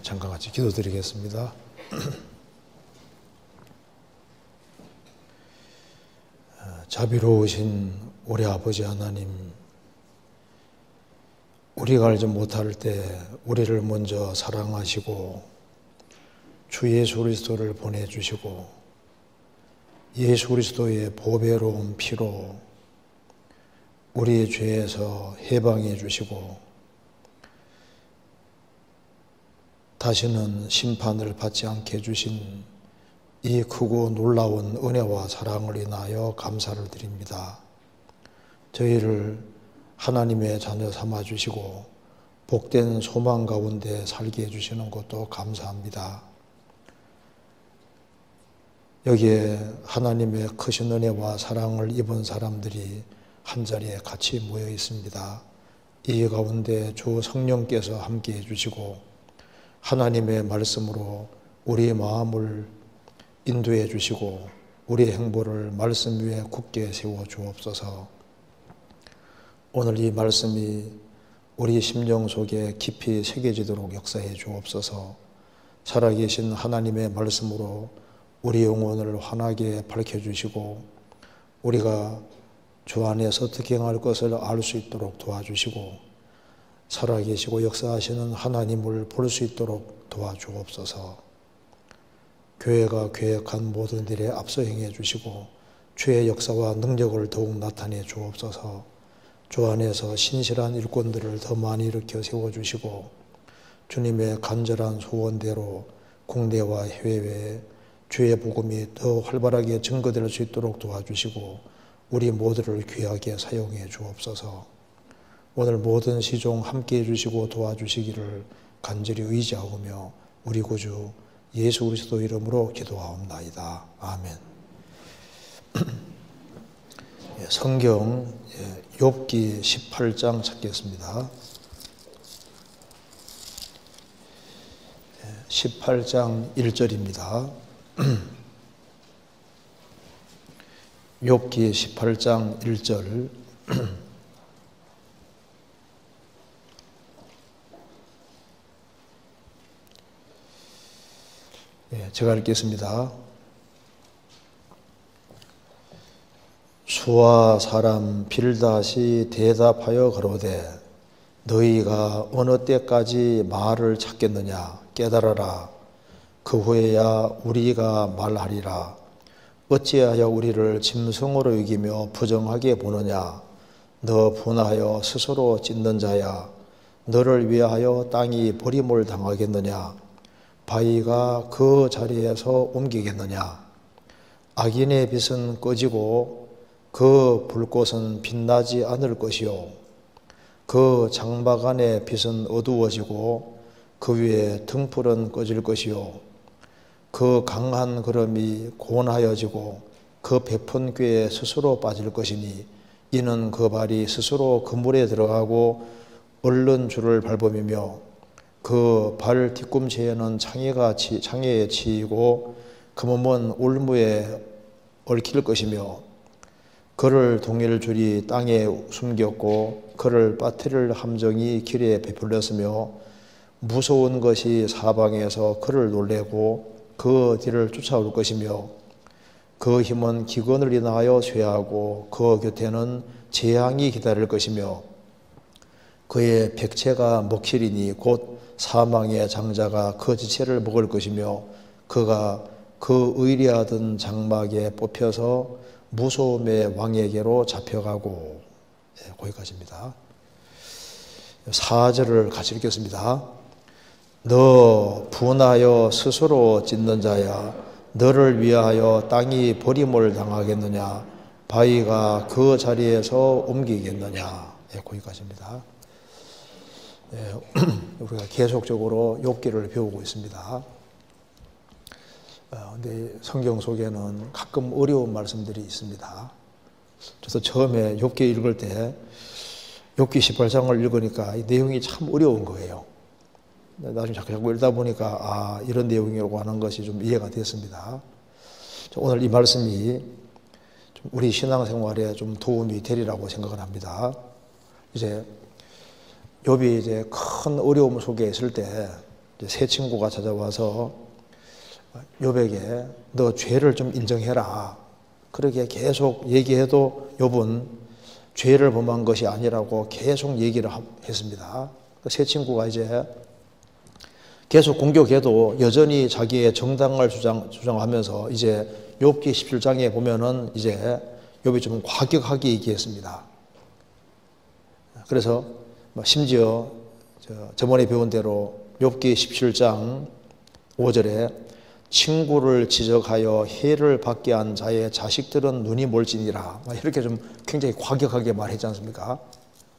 잠깐 같이 기도드리겠습니다. 자비로우신 우리 아버지 하나님, 우리가 알지 못할 때 우리를 먼저 사랑하시고 주 예수 그리스도를 보내주시고 예수 그리스도의 보배로운 피로 우리의 죄에서 해방해 주시고 다시는 심판을 받지 않게 해주신 이 크고 놀라운 은혜와 사랑을 인하여 감사를 드립니다. 저희를 하나님의 자녀 삼아주시고 복된 소망 가운데 살게 해주시는 것도 감사합니다. 여기에 하나님의 크신 은혜와 사랑을 입은 사람들이 한자리에 같이 모여 있습니다. 이 가운데 주 성령께서 함께 해주시고 하나님의 말씀으로 우리의 마음을 인도해 주시고 우리의 행보를 말씀 위에 굳게 세워 주옵소서. 오늘 이 말씀이 우리 심령 속에 깊이 새겨지도록 역사해 주옵소서. 살아계신 하나님의 말씀으로 우리 영혼을 환하게 밝혀주시고 우리가 주 안에서 어떻게 행할 것을 알 수 있도록 도와주시고 살아계시고 역사하시는 하나님을 볼 수 있도록 도와주옵소서. 교회가 계획한 모든 일에 앞서 행해 주시고 주의 역사와 능력을 더욱 나타내 주옵소서. 주 안에서 신실한 일꾼들을 더 많이 일으켜 세워주시고 주님의 간절한 소원대로 국내와 해외에 주의 복음이 더 활발하게 증거될 수 있도록 도와주시고 우리 모두를 귀하게 사용해 주옵소서. 오늘 모든 시종 함께해 주시고 도와주시기를 간절히 의지하오며 우리 구주 예수 그리스도 이름으로 기도하옵나이다. 아멘. 성경 욥기 18장 찾겠습니다. 18장 1절입니다. 욥기 18장 1절. 제가 읽겠습니다. 수와 사람 빌닷이 대답하여 가로되 너희가 어느 때까지 말을 찾겠느냐 깨달아라. 그 후에야 우리가 말하리라. 어찌하여 우리를 짐승으로 여기며 부정하게 보느냐. 너 분하여 스스로 찢는 자야. 너를 위하여 땅이 버림을 당하겠느냐. 바위가 그 자리에서 옮기겠느냐. 악인의 빛은 꺼지고 그 불꽃은 빛나지 않을 것이요 그 장막 안의 빛은 어두워지고 그 위에 등불은 꺼질 것이요 그 강한 구름이 고온하여지고 그 베푼 꾀에 스스로 빠질 것이니 이는 그 발이 스스로 그물에 들어가고 얼른 줄을 밟으며 그 발 뒤꿈치에는 창에 치이고 그 몸은 울무에 얽힐 것이며 그를 동일 줄이 땅에 숨겼고 그를 빠뜨릴 함정이 길에 베풀렸으며 무서운 것이 사방에서 그를 놀래고 그 뒤를 쫓아올 것이며 그 힘은 기근을 인하여 쇠하고 그 곁에는 재앙이 기다릴 것이며 그의 백체가 먹히리니 곧 사망의 장자가 그 지체를 먹을 것이며 그가 그 의리하던 장막에 뽑혀서 무서움의 왕에게로 잡혀가고. 거기까지입니다. 4절을 같이 읽겠습니다. 너 분하여 스스로 찢는 자야. 너를 위하여 땅이 버림을 당하겠느냐. 바위가 그 자리에서 옮기겠느냐. 거기까지입니다. 우리가 계속적으로 욥기를 배우고 있습니다. 근데 성경 속에는 가끔 어려운 말씀들이 있습니다. 그래서 처음에 욥기 읽을 때 욥기 18장을 읽으니까 이 내용이 참 어려운 거예요. 나중에 자꾸 읽다 보니까 이런 내용이라고 하는 것이 좀 이해가 됐습니다. 오늘 이 말씀이 우리 신앙생활에 좀 도움이 되리라고 생각을 합니다. 이제 욥이 이제 큰 어려움 속에 있을 때 세 친구가 찾아와서 욥에게 너 죄를 좀 인정해라. 그렇게 계속 얘기해도 욥은 죄를 범한 것이 아니라고 계속 얘기를 했습니다. 세 친구가 이제 계속 공격해도 여전히 자기의 정당을 주장하면서 이제 욥기 17장에 보면은 이제 욥이 좀 과격하게 얘기했습니다. 그래서 심지어 저번에 배운 대로 욥기 17장 5절에 친구를 지적하여 해를 받게 한 자의 자식들은 눈이 멀지니라, 이렇게 좀 굉장히 과격하게 말했지 않습니까?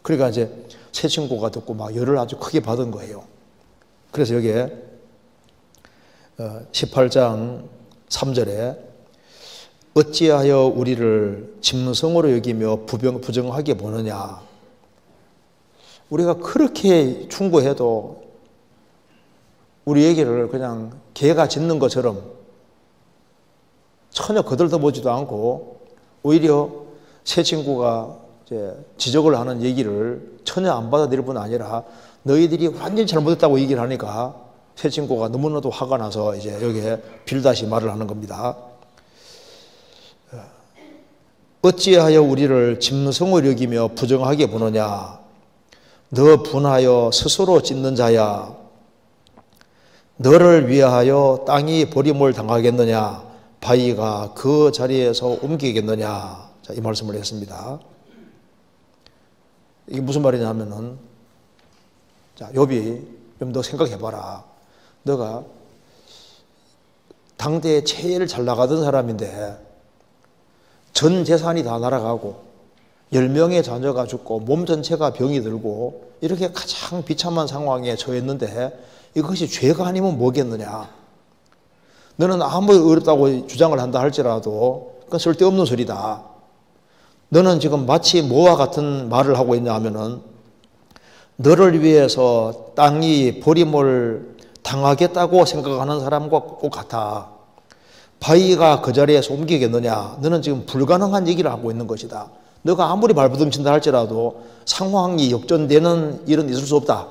그러니까 이제 세 친구가 듣고 막 열을 아주 크게 받은 거예요. 그래서 여기에 18장 3절에 어찌하여 우리를 짐승으로 여기며 부정하게 보느냐. 우리가 그렇게 충고해도 우리 얘기를 그냥 개가 짖는 것처럼 전혀 거들떠보지도 않고 오히려 새 친구가 이제 지적을 하는 얘기를 전혀 안 받아들일 뿐 아니라 너희들이 완전히 잘못했다고 얘기를 하니까 새 친구가 너무나도 화가 나서 이제 여기에 빌다시 말을 하는 겁니다. 어찌하여 우리를 짐승을 여기며 부정하게 보느냐. 너 분하여 스스로 찢는 자야. 너를 위하여 땅이 버림을 당하겠느냐. 바위가 그 자리에서 옮기겠느냐. 자, 이 말씀을 했습니다. 이게 무슨 말이냐 하면은, 자, 욥이 좀 더 생각해봐라. 너가 당대에 제일 잘 나가던 사람인데 전 재산이 다 날아가고 10명의 자녀가 죽고 몸 전체가 병이 들고 이렇게 가장 비참한 상황에 처했는데 이것이 죄가 아니면 뭐겠느냐. 너는 아무리 어렵다고 주장을 한다 할지라도 그건 쓸데없는 소리다. 너는 지금 마치 뭐와 같은 말을 하고 있냐 하면은 너를 위해서 땅이 버림을 당하겠다고 생각하는 사람과 꼭 같아. 바위가 그 자리에서 옮기겠느냐. 너는 지금 불가능한 얘기를 하고 있는 것이다. 너가 아무리 발버둥친다 할지라도 상황이 역전되는 일은 있을 수 없다.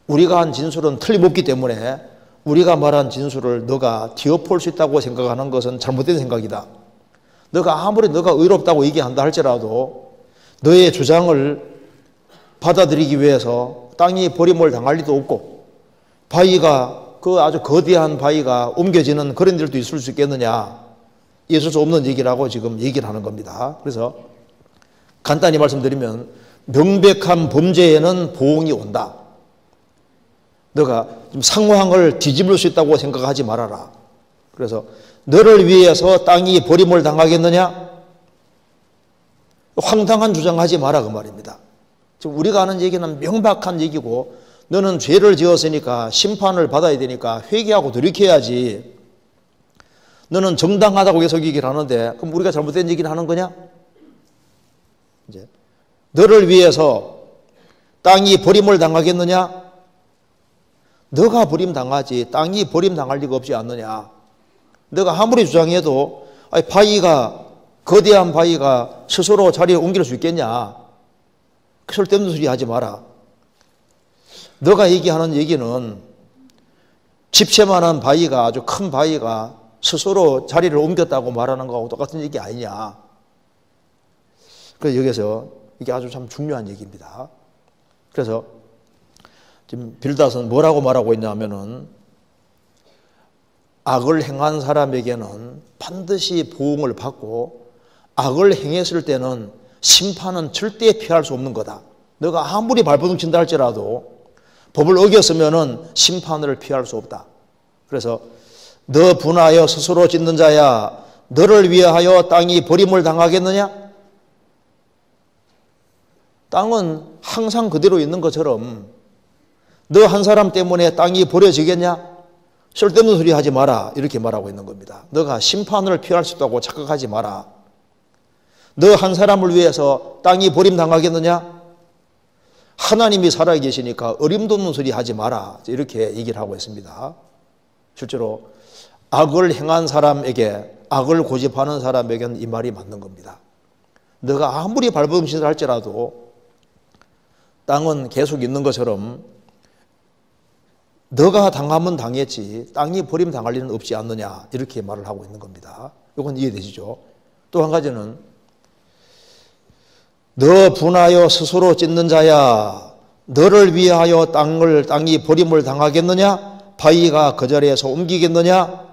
우리가 한 진술은 틀림없기 때문에 우리가 말한 진술을 너가 뒤엎을 수 있다고 생각하는 것은 잘못된 생각이다. 너가 아무리 너가 의롭다고 얘기한다 할지라도 너의 주장을 받아들이기 위해서 땅이 버림을 당할 리도 없고 바위가 그 아주 거대한 바위가 옮겨지는 그런 일도 있을 수 있겠느냐. 있을 수 없는 얘기라고 지금 얘기를 하는 겁니다. 그래서 간단히 말씀드리면 명백한 범죄에는 보응이 온다. 너가 좀 상황을 뒤집을 수 있다고 생각하지 말아라. 그래서 너를 위해서 땅이 버림을 당하겠느냐? 황당한 주장하지 마라 그 말입니다. 지금 우리가 하는 얘기는 명백한 얘기고 너는 죄를 지었으니까 심판을 받아야 되니까 회개하고 돌이켜야지. 너는 정당하다고 계속 얘기를 하는데 그럼 우리가 잘못된 얘기를 하는 거냐? 이제 너를 위해서 땅이 버림을 당하겠느냐? 너가 버림당하지 땅이 버림당할 리가 없지 않느냐. 너가 아무리 주장해도 바위가 거대한 바위가 스스로 자리에 옮길 수 있겠냐. 쓸데없는 소리 하지 마라. 너가 얘기하는 얘기는 집채만한 바위가 아주 큰 바위가 스스로 자리를 옮겼다고 말하는 거하고 똑같은 얘기 아니냐. 그래서 여기서 이게 아주 참 중요한 얘기입니다. 그래서 지금 빌닷은 뭐라고 말하고 있냐면은 악을 행한 사람에게는 반드시 보응을 받고 악을 행했을 때는 심판은 절대 피할 수 없는 거다. 너가 아무리 발버둥 친다 할지라도 법을 어겼으면은 심판을 피할 수 없다. 그래서 너 분하여 스스로 짓는 자야 너를 위하여 땅이 버림을 당하겠느냐? 땅은 항상 그대로 있는 것처럼 너 한 사람 때문에 땅이 버려지겠냐? 쓸데없는 소리 하지 마라. 이렇게 말하고 있는 겁니다. 너가 심판을 피할 수 있다고 착각하지 마라. 너 한 사람을 위해서 땅이 버림당하겠느냐? 하나님이 살아계시니까 어림도 없는 소리 하지 마라. 이렇게 얘기를 하고 있습니다. 실제로 악을 행한 사람에게, 악을 고집하는 사람에게는 이 말이 맞는 겁니다. 너가 아무리 발버둥칠을 할지라도 땅은 계속 있는 것처럼 너가 당하면 당했지 땅이 버림당할 일은 없지 않느냐 이렇게 말을 하고 있는 겁니다. 이건 이해되시죠? 또 한 가지는 너 분하여 스스로 찢는 자야 너를 위하여 땅이 버림을 당하겠느냐? 바위가 그 자리에서 옮기겠느냐?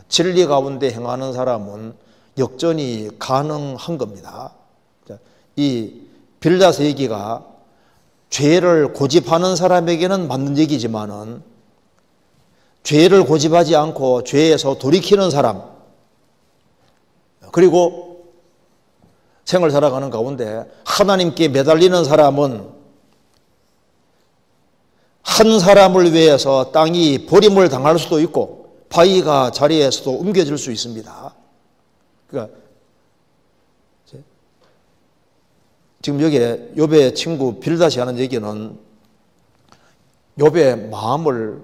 진리 가운데 행하는 사람은 역전이 가능한 겁니다. 이 빌닷의 얘기가 죄를 고집하는 사람에게는 맞는 얘기지만은 죄를 고집하지 않고 죄에서 돌이키는 사람 그리고 생을 살아가는 가운데 하나님께 매달리는 사람은 한 사람을 위해서 땅이 버림을 당할 수도 있고 바위가 자리에서도 옮겨질 수 있습니다. 그러니까 지금 여기에 욥의 친구 빌닷이 하는 얘기는 욥의 마음을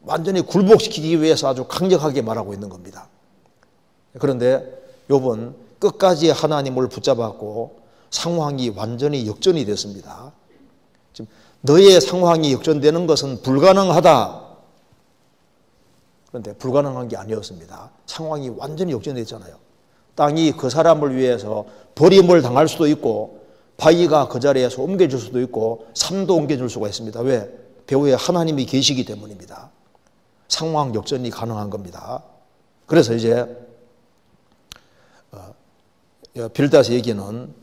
완전히 굴복시키기 위해서 아주 강력하게 말하고 있는 겁니다. 그런데 욥은 끝까지 하나님을 붙잡았고 상황이 완전히 역전이 됐습니다. 지금 너의 상황이 역전되는 것은 불가능하다. 그런데 불가능한 게 아니었습니다. 상황이 완전히 역전됐잖아요. 땅이 그 사람을 위해서 버림을 당할 수도 있고 바위가 그 자리에서 옮겨질 수도 있고 삶도 옮겨질 수가 있습니다. 왜? 배후에 하나님이 계시기 때문입니다. 상황 역전이 가능한 겁니다. 그래서 이제 빌닷의 얘기는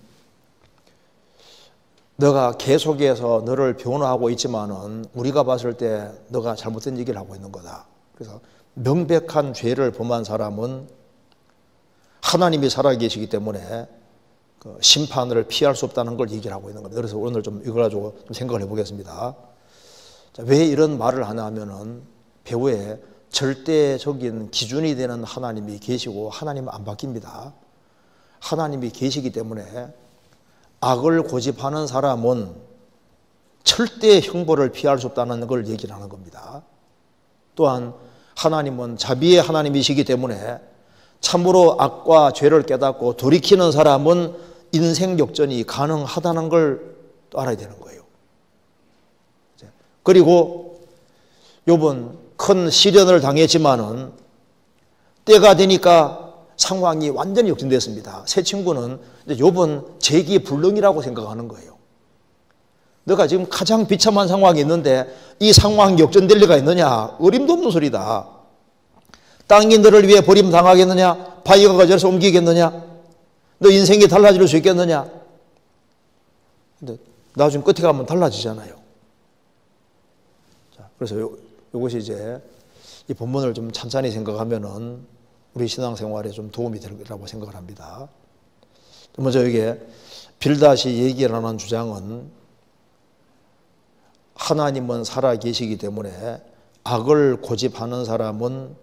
너가 계속해서 너를 변호하고 있지만은 우리가 봤을 때 너가 잘못된 얘기를 하고 있는 거다. 그래서 명백한 죄를 범한 사람은 하나님이 살아계시기 때문에 그 심판을 피할 수 없다는 걸 얘기를 하고 있는 겁니다. 그래서 오늘 좀 이걸 가지고 좀 생각을 해보겠습니다. 자, 왜 이런 말을 하냐 하면은 배후에 절대적인 기준이 되는 하나님이 계시고 하나님은 안 바뀝니다. 하나님이 계시기 때문에 악을 고집하는 사람은 절대 형벌을 피할 수 없다는 걸 얘기를 하는 겁니다. 또한 하나님은 자비의 하나님이시기 때문에 참으로 악과 죄를 깨닫고 돌이키는 사람은 인생 역전이 가능하다는 걸 또 알아야 되는 거예요. 그리고 욥은 큰 시련을 당했지만은 때가 되니까 상황이 완전히 역전됐습니다. 새 친구는 욥은 재기불능이라고 생각하는 거예요. 너가 지금 가장 비참한 상황이 있는데 이 상황이 역전될 리가 있느냐? 어림도 없는 소리다. 땅이 너를 위해 버림당하겠느냐? 바위가 그 자리에서 옮기겠느냐? 너 인생이 달라질 수 있겠느냐? 근데 나중에 끝에 가면 달라지잖아요. 자, 그래서 이것이 이제 이 본문을 좀 찬찬히 생각하면은 우리 신앙생활에 좀 도움이 될 거라고 생각을 합니다. 먼저 이게 빌닷이 얘기를 하는 주장은 하나님은 살아계시기 때문에 악을 고집하는 사람은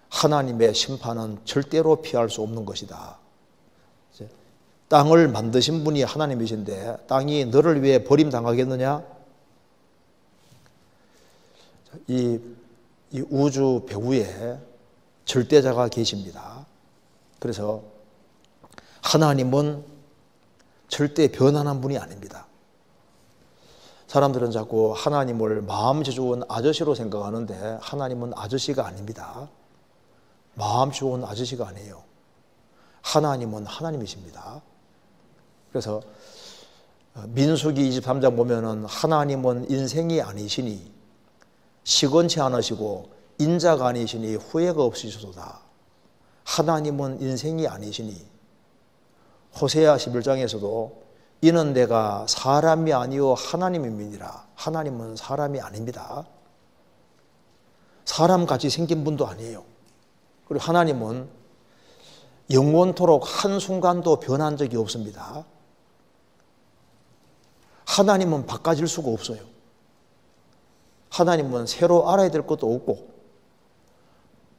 하나님의 심판은 절대로 피할 수 없는 것이다. 땅을 만드신 분이 하나님이신데 땅이 너를 위해 버림당하겠느냐? 이 우주 배후에 절대자가 계십니다. 그래서 하나님은 절대 변하는 분이 아닙니다. 사람들은 자꾸 하나님을 마음씨 좋은 아저씨로 생각하는데 하나님은 아저씨가 아닙니다. 마음 좋은 아저씨가 아니에요. 하나님은 하나님이십니다. 그래서 민수기 23장 보면은 하나님은 인생이 아니시니 시건치 않으시고 인자가 아니시니 후회가 없으시도다. 하나님은 인생이 아니시니 호세아 11장에서도 이는 내가 사람이 아니요 하나님임이니라. 하나님은 사람이 아닙니다. 사람같이 생긴 분도 아니에요. 그리고 하나님은 영원토록 한순간도 변한 적이 없습니다. 하나님은 바꿔질 수가 없어요. 하나님은 새로 알아야 될 것도 없고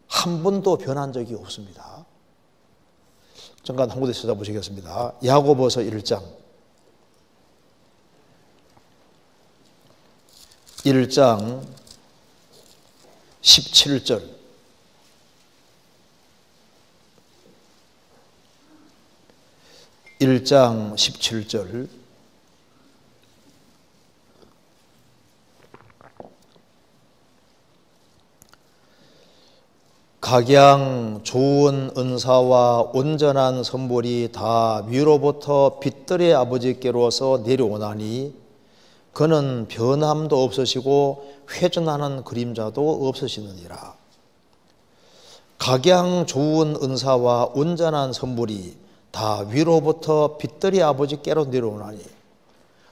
한 번도 변한 적이 없습니다. 잠깐 한 군데 찾아보시겠습니다. 야고보서 1장 17절 1장 17절 각양 좋은 은사와 온전한 선물이 다 위로부터 빛들의 아버지께로서 내려오나니 그는 변함도 없으시고 회전하는 그림자도 없으시느니라. 각양 좋은 은사와 온전한 선물이 다 위로부터 빛들의 아버지께로 내려오나니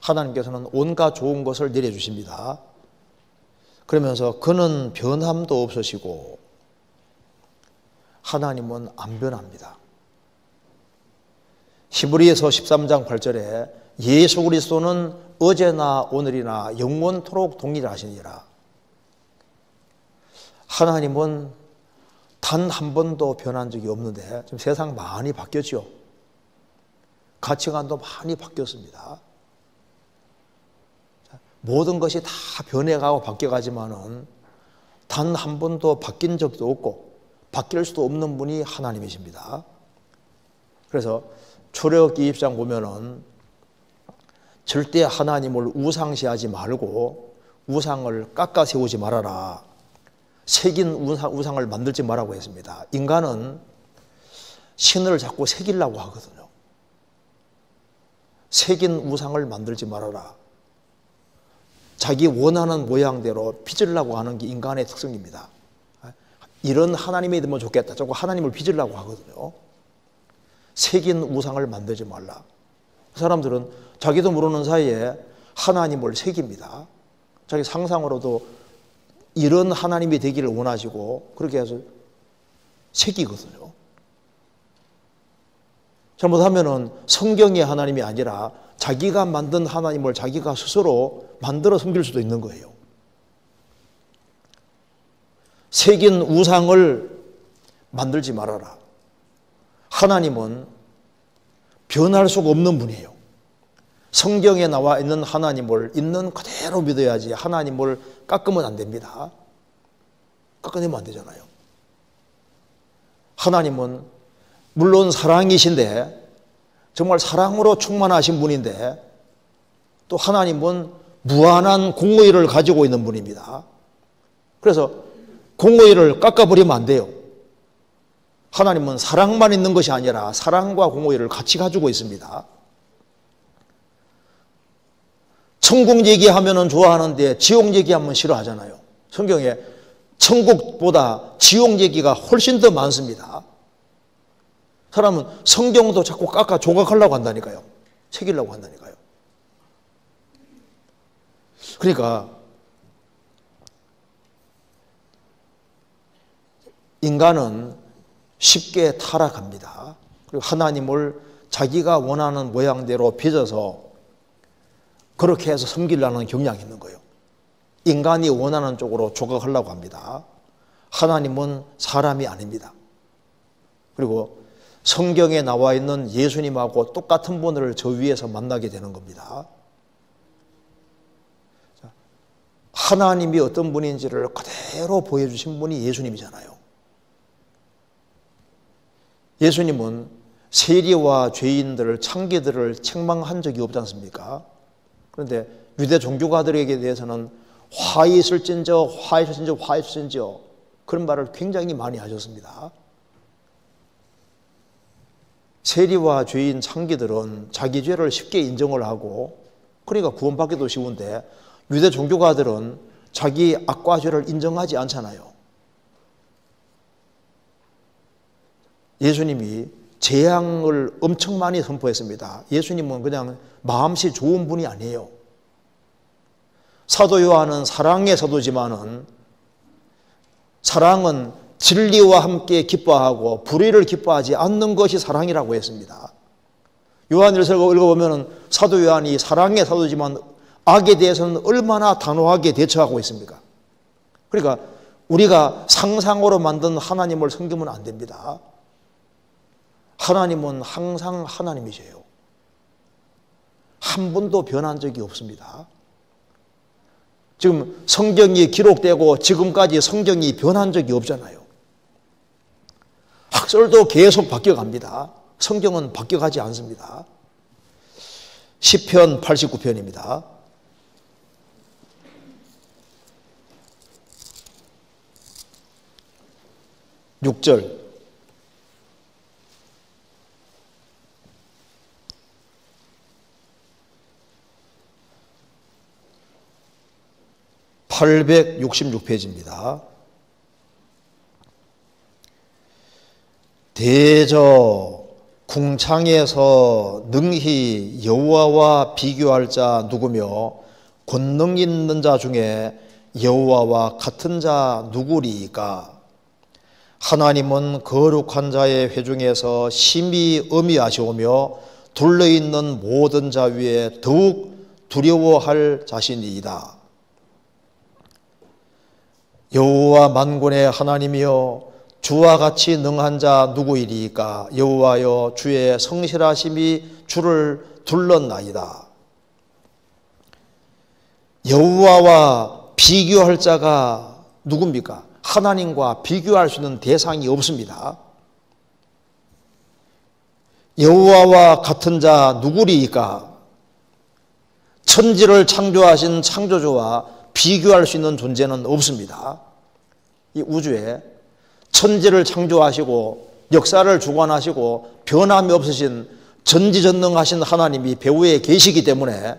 하나님께서는 온갖 좋은 것을 내려주십니다. 그러면서 그는 변함도 없으시고 하나님은 안 변합니다. 히브리서 13장 8절에 예수 그리스도는 어제나 오늘이나 영원토록 동일하시니라. 하나님은 단 한 번도 변한 적이 없는데 지금 세상 많이 바뀌었죠. 가치관도 많이 바뀌었습니다. 모든 것이 다 변해가고 바뀌어가지만은 단 한 번도 바뀐 적도 없고 바뀔 수도 없는 분이 하나님이십니다. 그래서 출애굽기 20장 보면은 절대 하나님을 우상시하지 말고 우상을 깎아 세우지 말아라. 새긴 우상을 만들지 말라고 했습니다. 인간은 신을 자꾸 새기려고 하거든요. 새긴 우상을 만들지 말아라. 자기 원하는 모양대로 빚으려고 하는 게 인간의 특성입니다. 이런 하나님이 되면 좋겠다. 자꾸 하나님을 빚으려고 하거든요. 새긴 우상을 만들지 말라. 사람들은 자기도 모르는 사이에 하나님을 새깁니다. 자기 상상으로도 이런 하나님이 되기를 원하시고 그렇게 해서 새기거든요. 잘못하면은 성경의 하나님이 아니라 자기가 만든 하나님을 자기가 스스로 만들어 섬길 수도 있는 거예요. 새긴 우상을 만들지 말아라. 하나님은 변할 수가 없는 분이에요. 성경에 나와 있는 하나님을 있는 그대로 믿어야지 하나님을 깎으면 안 됩니다. 깎아내면 안 되잖아요. 하나님은 물론 사랑이신데 정말 사랑으로 충만하신 분인데 또 하나님은 무한한 공의를 가지고 있는 분입니다. 그래서 공의를 깎아버리면 안 돼요. 하나님은 사랑만 있는 것이 아니라 사랑과 공의를 같이 가지고 있습니다. 천국 얘기하면 좋아하는데 지옥 얘기하면 싫어하잖아요. 성경에 천국보다 지옥 얘기가 훨씬 더 많습니다. 사람은 성경도 자꾸 깎아 조각하려고 한다니까요. 새기려고 한다니까요. 그러니까 인간은 쉽게 타락합니다. 그리고 하나님을 자기가 원하는 모양대로 빚어서 그렇게 해서 섬기려는 경향이 있는 거예요. 인간이 원하는 쪽으로 조각하려고 합니다. 하나님은 사람이 아닙니다. 그리고 성경에 나와 있는 예수님하고 똑같은 분을 저 위에서 만나게 되는 겁니다. 하나님이 어떤 분인지를 그대로 보여주신 분이 예수님이잖아요. 예수님은 세리와 죄인들을 창기들을 책망한 적이 없지 않습니까? 그런데 유대 종교가들에게 대해서는 화 있을진저 그런 말을 굉장히 많이 하셨습니다. 세리와 죄인 창기들은 자기 죄를 쉽게 인정을 하고 그러니까 구원받기도 쉬운데 유대 종교가들은 자기 악과 죄를 인정하지 않잖아요. 예수님이 재앙을 엄청 많이 선포했습니다. 예수님은 그냥 마음씨 좋은 분이 아니에요. 사도 요한은 사랑의 사도지만은 사랑은 진리와 함께 기뻐하고 불의를 기뻐하지 않는 것이 사랑이라고 했습니다. 요한일서 읽어보면 사도 요한이 사랑의 사도지만 악에 대해서는 얼마나 단호하게 대처하고 있습니까? 그러니까 우리가 상상으로 만든 하나님을 섬기면 안 됩니다. 하나님은 항상 하나님이세요. 한 번도 변한 적이 없습니다. 지금 성경이 기록되고 지금까지 성경이 변한 적이 없잖아요. 학설도 계속 바뀌어갑니다. 성경은 바뀌어가지 않습니다. 시편 89편입니다. 6절. (866페이지입니다) 대저 궁창에서 능히 여호와와 비교할 자 누구며 권능 있는 자 중에 여호와와 같은 자 누구리이까? 하나님은 거룩한 자의 회중에서 심히 엄히하시오며 둘러있는 모든 자 위에 더욱 두려워할 자신이이다. 여호와 만군의 하나님이여 주와 같이 능한 자 누구이리이까? 여호와여 주의 성실하심이 주를 둘렀나이다. 여호와와 비교할 자가 누굽니까? 하나님과 비교할 수 있는 대상이 없습니다. 여호와와 같은 자 누구리이까? 천지를 창조하신 창조주와 비교할 수 있는 존재는 없습니다. 이 우주에 천지를 창조하시고 역사를 주관하시고 변함이 없으신 전지전능하신 하나님이 배후에 계시기 때문에,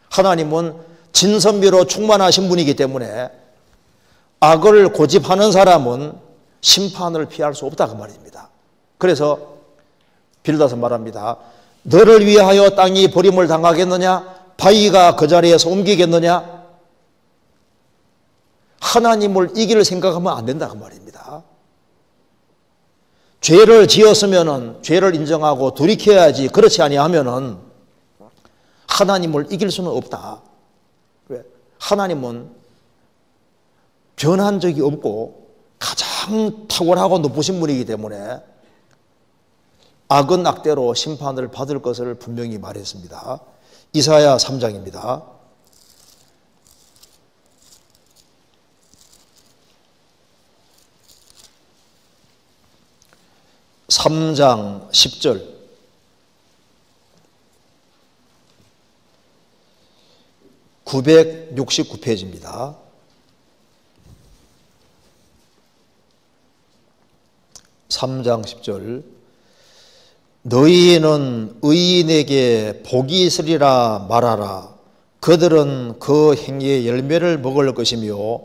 하나님은 진선미로 충만하신 분이기 때문에 악을 고집하는 사람은 심판을 피할 수 없다 그 말입니다. 그래서 빌다서 말합니다. 너를 위하여 땅이 버림을 당하겠느냐? 바위가 그 자리에서 옮기겠느냐? 하나님을 이길 생각하면 안 된다 그 말입니다. 죄를 지었으면 죄를 인정하고 돌이켜야지. 그렇지 아니하면 하나님을 이길 수는 없다. 왜? 하나님은 변한 적이 없고 가장 탁월하고 높으신 분이기 때문에 악은 악대로 심판을 받을 것을 분명히 말했습니다. 이사야 3장입니다. 3장 10절. (969페이지입니다) 3장 10절. 너희는 의인에게 복이 있으리라 말하라. 그들은 그 행위의 열매를 먹을 것이며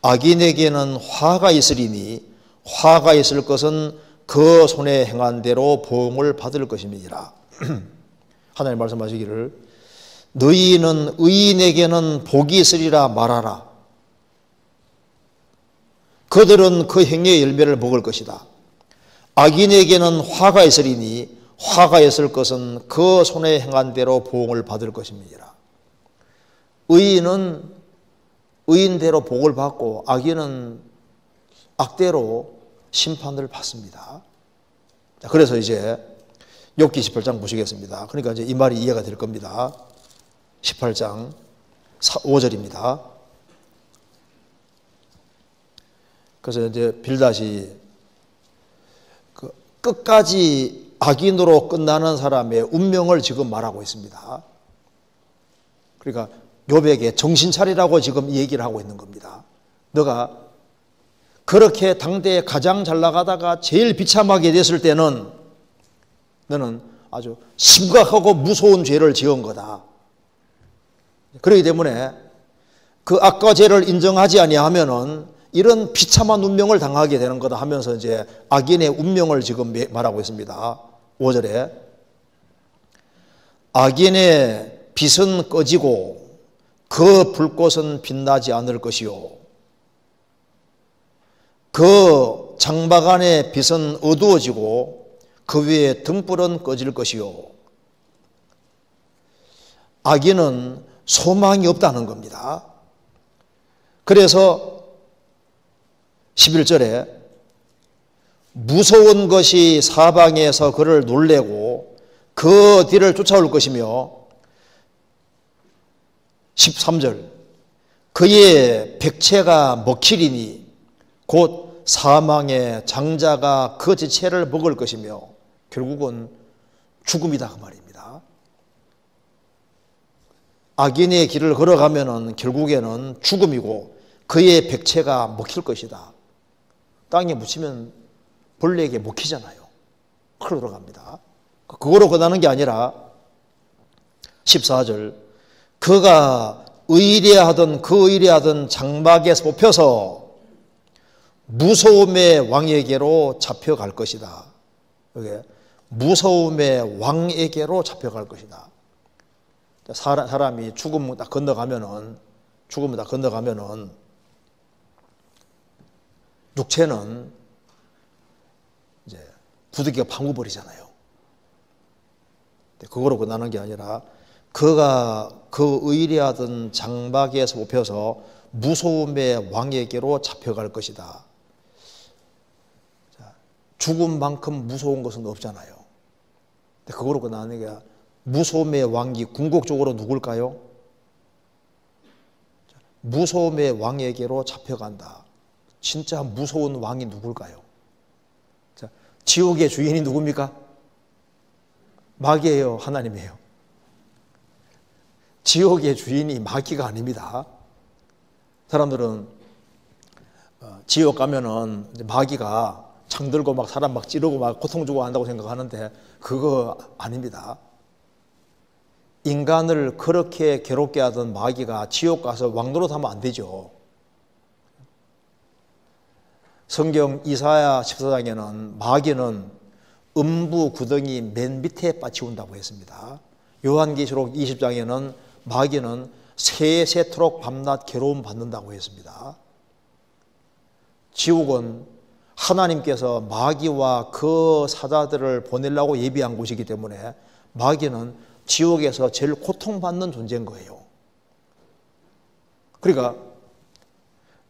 악인에게는 화가 있으리니 화가 있을 것은 그 손에 행한 대로 보응을 받을 것임이니라. 하나님 말씀하시기를 너희는 의인에게는 복이 있으리라 말하라. 그들은 그 행위의 열매를 먹을 것이다. 악인에게는 화가 있으리니 화가 있을 것은 그 손에 행한 대로 보응을 받을 것임이니라. 의인은 의인대로 복을 받고 악인은 악대로 심판을 받습니다. 그래서 이제 욥기 18장 보시겠습니다. 그러니까 이제 이 말이 이해가 될 겁니다. 18장 5절입니다. 그래서 이제 빌닷이 끝까지 악인으로 끝나는 사람의 운명을 지금 말하고 있습니다. 그러니까 욥에게 정신 차리라고 지금 얘기를 하고 있는 겁니다. 너가 그렇게 당대에 가장 잘 나가다가 제일 비참하게 됐을 때는 너는 아주 심각하고 무서운 죄를 지은 거다. 그렇기 때문에 그 악과 죄를 인정하지 아니하면은 이런 비참한 운명을 당하게 되는 거다 하면서 이제 악인의 운명을 지금 말하고 있습니다. 5절에 악인의 빛은 꺼지고 그 불꽃은 빛나지 않을 것이요 그 장막 안의 빛은 어두워지고 그 위에 등불은 꺼질 것이요. 악인은 소망이 없다는 겁니다. 그래서 11절에 무서운 것이 사방에서 그를 놀래고 그 뒤를 쫓아올 것이며 13절 그의 백체가 먹히리니 곧 사망의 장자가 그 지체를 먹을 것이며 결국은 죽음이다 그 말입니다. 악인의 길을 걸어가면은 결국에는 죽음이고 그의 백체가 먹힐 것이다. 땅에 묻히면 벌레에게 먹히잖아요. 그로 들어갑니다. 그거로 끝나는 게 아니라 14절, 그가 의뢰하던 그 의뢰하던 장막에서 뽑혀서 무서움의 왕에게로 잡혀갈 것이다. 이게 무서움의 왕에게로 잡혀갈 것이다. 사람이 죽음을 딱 건너가면은 육체는 이제 부득이가 방구버리잖아요. 그거로 끝나는 게 아니라 그가 그 의뢰하던 장막에서 뽑혀서 무서움의 왕에게로 잡혀갈 것이다. 죽음만큼 무서운 것은 없잖아요. 그거로 끝나는 게 무서움의 왕이 궁극적으로 누굴까요? 무서움의 왕에게로 잡혀간다. 진짜 무서운 왕이 누굴까요? 지옥의 주인이 누굽니까? 마귀예요, 하나님이에요? 지옥의 주인이 마귀가 아닙니다. 사람들은 지옥 가면은 마귀가 창 들고 막 사람 막 찌르고 막 고통 주고 한다고 생각하는데 그거 아닙니다. 인간을 그렇게 괴롭게 하던 마귀가 지옥 가서 왕노릇하면 안 되죠. 성경 이사야 14장에는 마귀는 음부 구덩이 맨 밑에 빠치운다고 했습니다. 요한계시록 20장에는 마귀는 세세토록 밤낮 괴로움 받는다고 했습니다. 지옥은 하나님께서 마귀와 그 사자들을 보내려고 예비한 곳이기 때문에 마귀는 지옥에서 제일 고통받는 존재인 거예요. 그러니까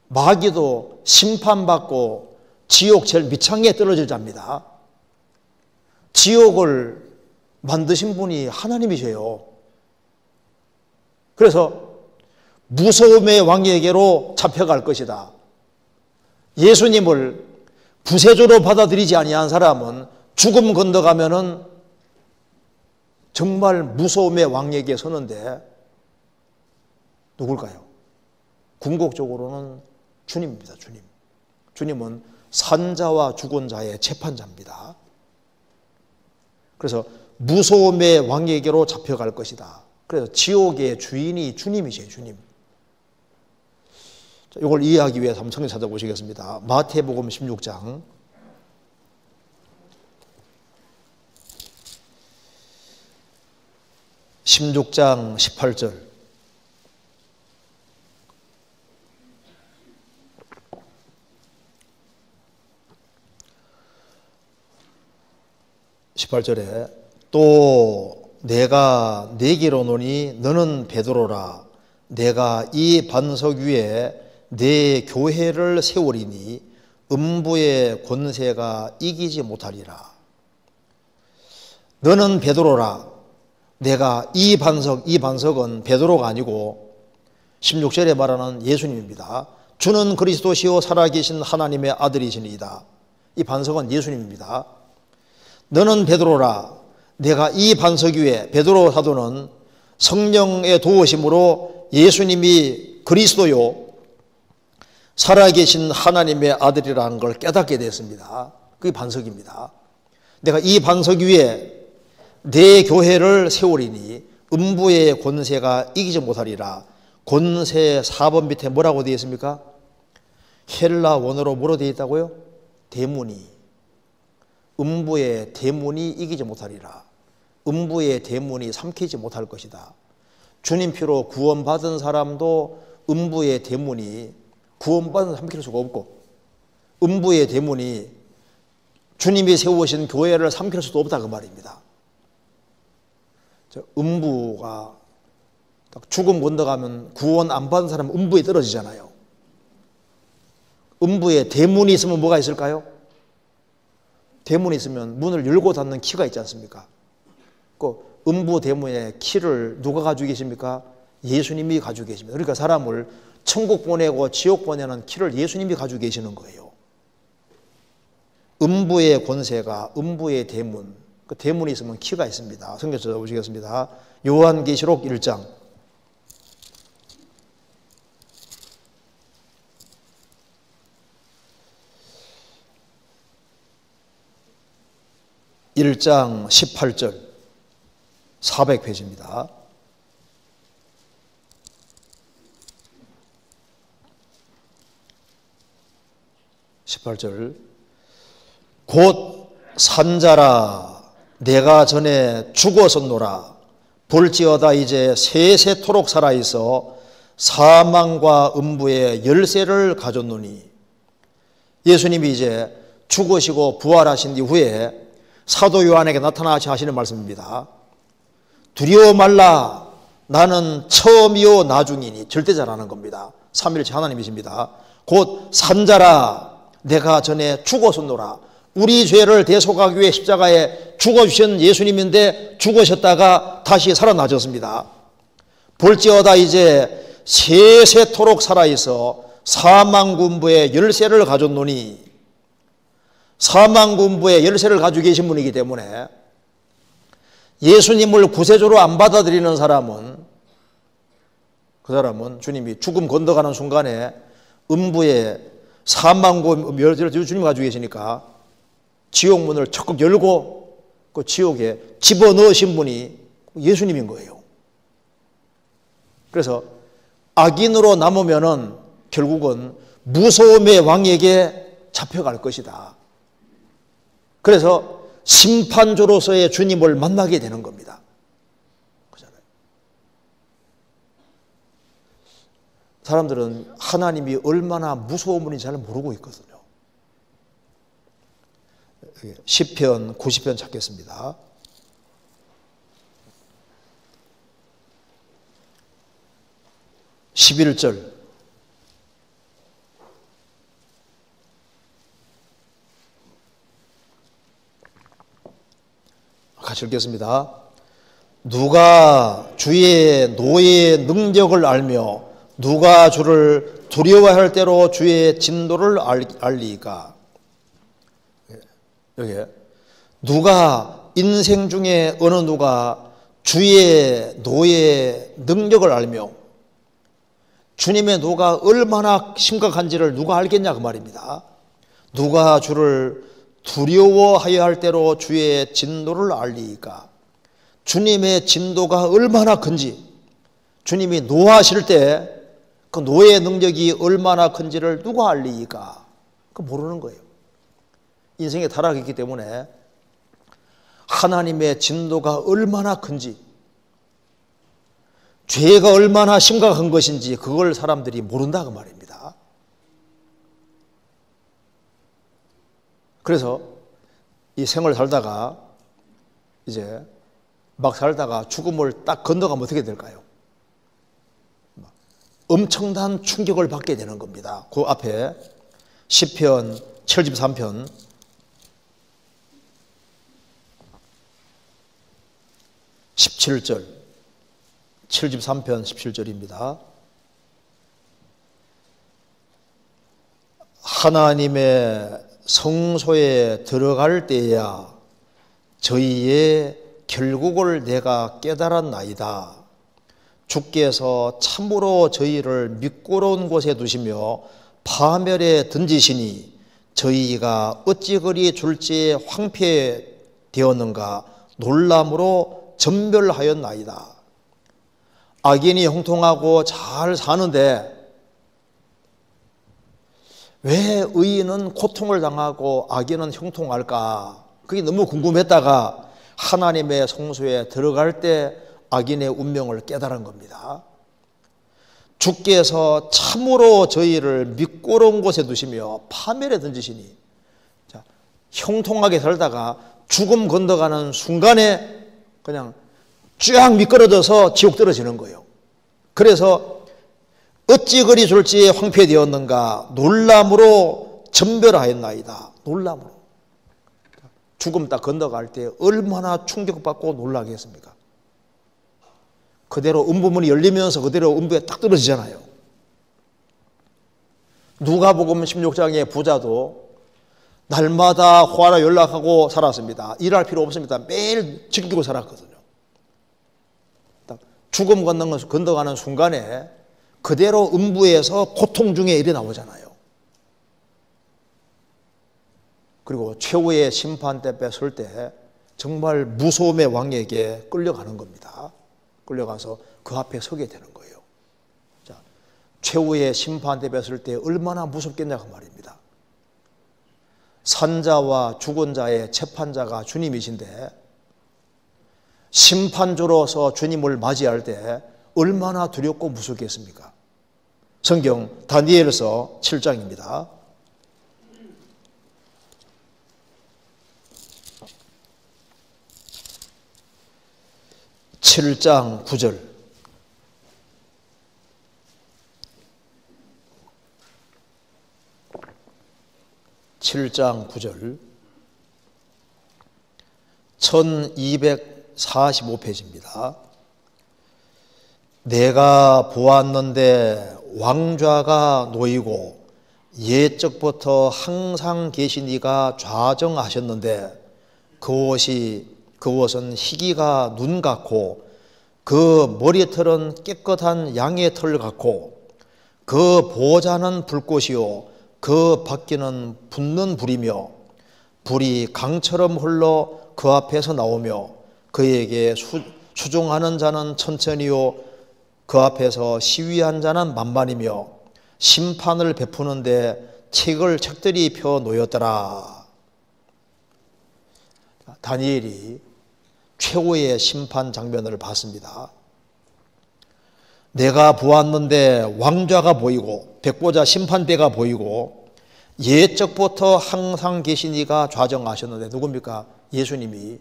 마귀도 심판받고 지옥 제일 밑창에 떨어질 자입니다. 지옥을 만드신 분이 하나님이세요. 그래서 무서움의 왕에게로 잡혀갈 것이다. 예수님을 구세주로 받아들이지 아니한 사람은 죽음 건너가면은 정말 무서움의 왕에게 서는데 누굴까요? 궁극적으로는 주님입니다. 주님. 주님은 산자와 죽은 자의 재판자입니다. 그래서 무서움의 왕에게로 잡혀갈 것이다. 그래서 지옥의 주인이 주님이세요. 주님. 이걸 이해하기 위해서 한번 성경 찾아보시겠습니다. 마태복음 16장 18절. 또 내가 네게 이르노니 너는 베드로라. 내가 이 반석 위에 내 교회를 세우리니 음부의 권세가 이기지 못하리라. 너는 베드로라. 내가 이 반석은 베드로가 아니고 16절에 말하는 예수님입니다. 주는 그리스도시요 살아계신 하나님의 아들이시니이다. 이 반석은 예수님입니다. 너는 베드로라. 내가 이 반석 위에, 베드로 사도는 성령의 도우심으로 예수님이 그리스도요 살아계신 하나님의 아들이라는 걸 깨닫게 됐습니다. 그게 반석입니다. 내가 이 반석 위에 내 교회를 세우리니 음부의 권세가 이기지 못하리라. 권세 4번 밑에 뭐라고 되어 있습니까? 헬라 원어로 뭐로 되어 있다고요? 대문이. 음부의 대문이 이기지 못하리라. 음부의 대문이 삼키지 못할 것이다. 주님 피로 구원받은 사람도 음부의 대문이 구원받은 삼킬 수가 없고, 음부의 대문이 주님이 세우신 교회를 삼킬 수도 없다 그 말입니다. 음부가 죽음 건너가면 구원 안 받은 사람은 음부에 떨어지잖아요. 음부에 대문이 있으면 뭐가 있을까요? 대문이 있으면 문을 열고 닫는 키가 있지 않습니까? 그 음부 대문의 키를 누가 가지고 계십니까? 예수님이 가지고 계십니다. 그러니까 사람을 천국 보내고 지옥 보내는 키를 예수님이 가지고 계시는 거예요. 음부의 권세가, 음부의 대문, 그 대문이 있으면 키가 있습니다. 성경 찾아보시겠습니다. 요한계시록 1장 1장 18절 400페이지입니다. 18절 곧 산자라 내가 전에 죽었었노라 볼지어다 이제 세세토록 살아있어 사망과 음부의 열쇠를 가졌노니 예수님이 이제 죽으시고 부활하신 이후에 사도 요한에게 나타나시 하시는 말씀입니다. 두려워 말라 나는 처음이요 나중이니 절대자라는 겁니다. 삼위일체 하나님이십니다. 곧 산자라 내가 전에 죽었었노라 우리 죄를 대속하기 위해 십자가에 죽어주신 예수님인데 죽으셨다가 다시 살아나셨습니다. 볼지어다 이제 세세토록 살아있어 사망군부의 열쇠를 가졌노니 사망군부의 열쇠를 가지고 계신 분이기 때문에 예수님을 구세주로 안 받아들이는 사람은 그 사람은 주님이 죽음 건너가는 순간에 음부의 사망군 열쇠를 주님이 가지고 계시니까 지옥문을 적극 열고 그 지옥에 집어넣으신 분이 예수님인 거예요. 그래서 악인으로 남으면은 결국은 무서움의 왕에게 잡혀갈 것이다. 그래서 심판조로서의 주님을 만나게 되는 겁니다. 그렇잖아요. 사람들은 하나님이 얼마나 무서운 분인지 잘 모르고 있거든요. 시편 90편 찾겠습니다. (11절) 같이 읽겠습니다. 누가 주의 노의 능력을 알며 누가 주를 두려워할 대로 주의 진노를 알리까. 여기 누가 인생 중에 어느 누가 주의 노의 능력을 알며 주님의 노가 얼마나 심각한지를 누가 알겠냐 그 말입니다. 누가 주를 두려워하여 할 대로 주의 진노를 알리까. 주님의 진노가 얼마나 큰지 주님이 노하실 때 그 노의 능력이 얼마나 큰지를 누가 알리까. 그 모르는 거예요. 인생의 타락이 있기 때문에 하나님의 진노가 얼마나 큰지 죄가 얼마나 심각한 것인지 그걸 사람들이 모른다 그 말입니다. 그래서 이 생을 살다가 이제 막 살다가 죽음을 딱 건너가면 어떻게 될까요? 엄청난 충격을 받게 되는 겁니다. 그 앞에 시편 73편 17절 73편 17절입니다. 하나님의 성소에 들어갈 때야 저희의 결국을 내가 깨달았나이다. 주께서 참으로 저희를 미끄러운 곳에 두시며 파멸에 던지시니 저희가 어찌 그리 졸지에 황폐되었는가 놀람으로 전멸하였나이다. 악인이 형통하고 잘 사는데 왜 의인은 고통을 당하고 악인은 형통할까? 그게 너무 궁금했다가 하나님의 성소에 들어갈 때 악인의 운명을 깨달은 겁니다. 주께서 참으로 저희를 미끄러운 곳에 두시며 파멸에 던지시니, 자, 형통하게 살다가 죽음 건너가는 순간에 그냥 쫙 미끄러져서 지옥 떨어지는 거예요. 그래서 어찌 그리 졸지에 황폐되었는가 놀람으로 전멸하였나이다. 놀람으로. 죽음 딱 건너갈 때 얼마나 충격받고 놀라겠습니까? 그대로 음부문이 열리면서 그대로 음부에 딱 떨어지잖아요. 누가복음 16장의 부자도 날마다 화라 연락하고 살았습니다. 일할 필요 없습니다. 매일 지키고 살았거든요. 딱 죽음 건너가는 순간에 그대로 음부에서 고통 중에 일이 나오잖아요. 그리고 최후의 심판 때 설 때 정말 무서움의 왕에게 끌려가는 겁니다. 끌려가서 그 앞에 서게 되는 거예요. 자, 최후의 심판대 뵀을 때 얼마나 무섭겠냐고 말입니다. 산자와 죽은 자의 재판자가 주님이신데 심판주로서 주님을 맞이할 때 얼마나 두렵고 무섭겠습니까? 성경 다니엘서 7장입니다. 7장 9절. (7장 9절) 1245페이지입니다. 내가 보았는데 왕좌가 놓이고 옛적부터 항상 계신 이가 좌정하셨는데 그것은 희기가 눈 같고 그 머리털은 깨끗한 양의 털 같고 그 보좌는 불꽃이요 그 밖에는 붙는 불이며 불이 강처럼 흘러 그 앞에서 나오며 그에게 수종하는 자는 천천히요 그 앞에서 시위한 자는 만만이며 심판을 베푸는데 책들이 펴 놓였더라. 다니엘이 최후의 심판 장면을 봤습니다. 내가 보았는데 왕좌가 보이고 백보자 심판대가 보이고 옛적부터 항상 계신 이가 좌정하셨는데 누굽니까? 예수님이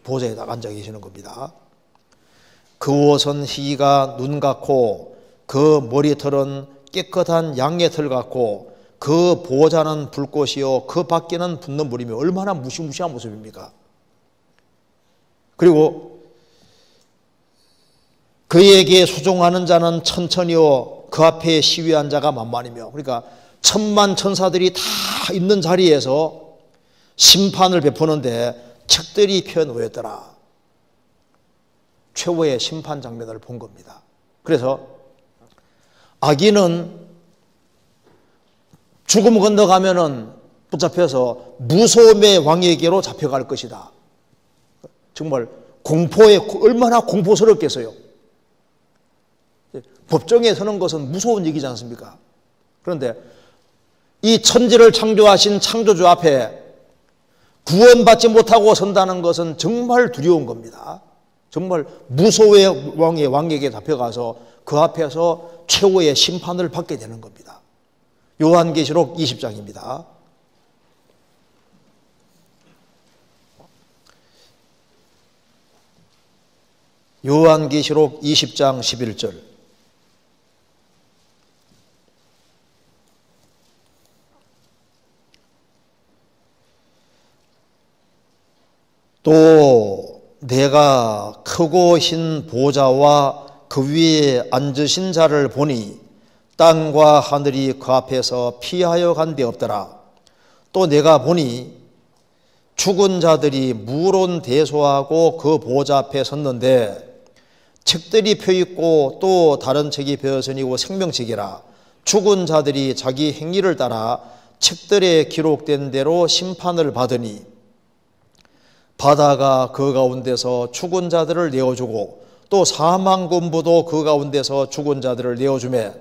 보좌에 앉아 계시는 겁니다. 그 옷은 희기가 눈 같고 그 머리털은 깨끗한 양의 털 같고 그 보좌는 불꽃이요 그 밖에는 붙는 불이며 얼마나 무시무시한 모습입니까? 그리고 그에게 수종하는 자는 천천히요 그 앞에 시위한 자가 만만이며 그러니까 천만 천사들이 다 있는 자리에서 심판을 베푸는데 책들이 펴 놓였더라. 최후의 심판 장면을 본 겁니다. 그래서 악인은 죽음 건너가면은 붙잡혀서 무서움의 왕에게로 잡혀갈 것이다. 정말 공포에 얼마나 공포스럽겠어요. 법정에 서는 것은 무서운 얘기지 않습니까? 그런데 이 천지를 창조하신 창조주 앞에 구원받지 못하고 선다는 것은 정말 두려운 겁니다. 정말 무소의 왕의 왕에게 잡혀가서 그 앞에서 최후의 심판을 받게 되는 겁니다. 요한계시록 20장입니다. 요한계시록 20장 11절. 또 내가 크고 흰 보좌와 그 위에 앉으신 자를 보니 땅과 하늘이 그 앞에서 피하여 간 데 없더라. 또 내가 보니 죽은 자들이 무론 대소하고 그 보좌 앞에 섰는데 책들이 펴있고 또 다른 책이 펴서니고 생명책이라. 죽은 자들이 자기 행위를 따라 책들에 기록된 대로 심판을 받으니 바다가 그 가운데서 죽은 자들을 내어주고 또 사망군부도 그 가운데서 죽은 자들을 내어주매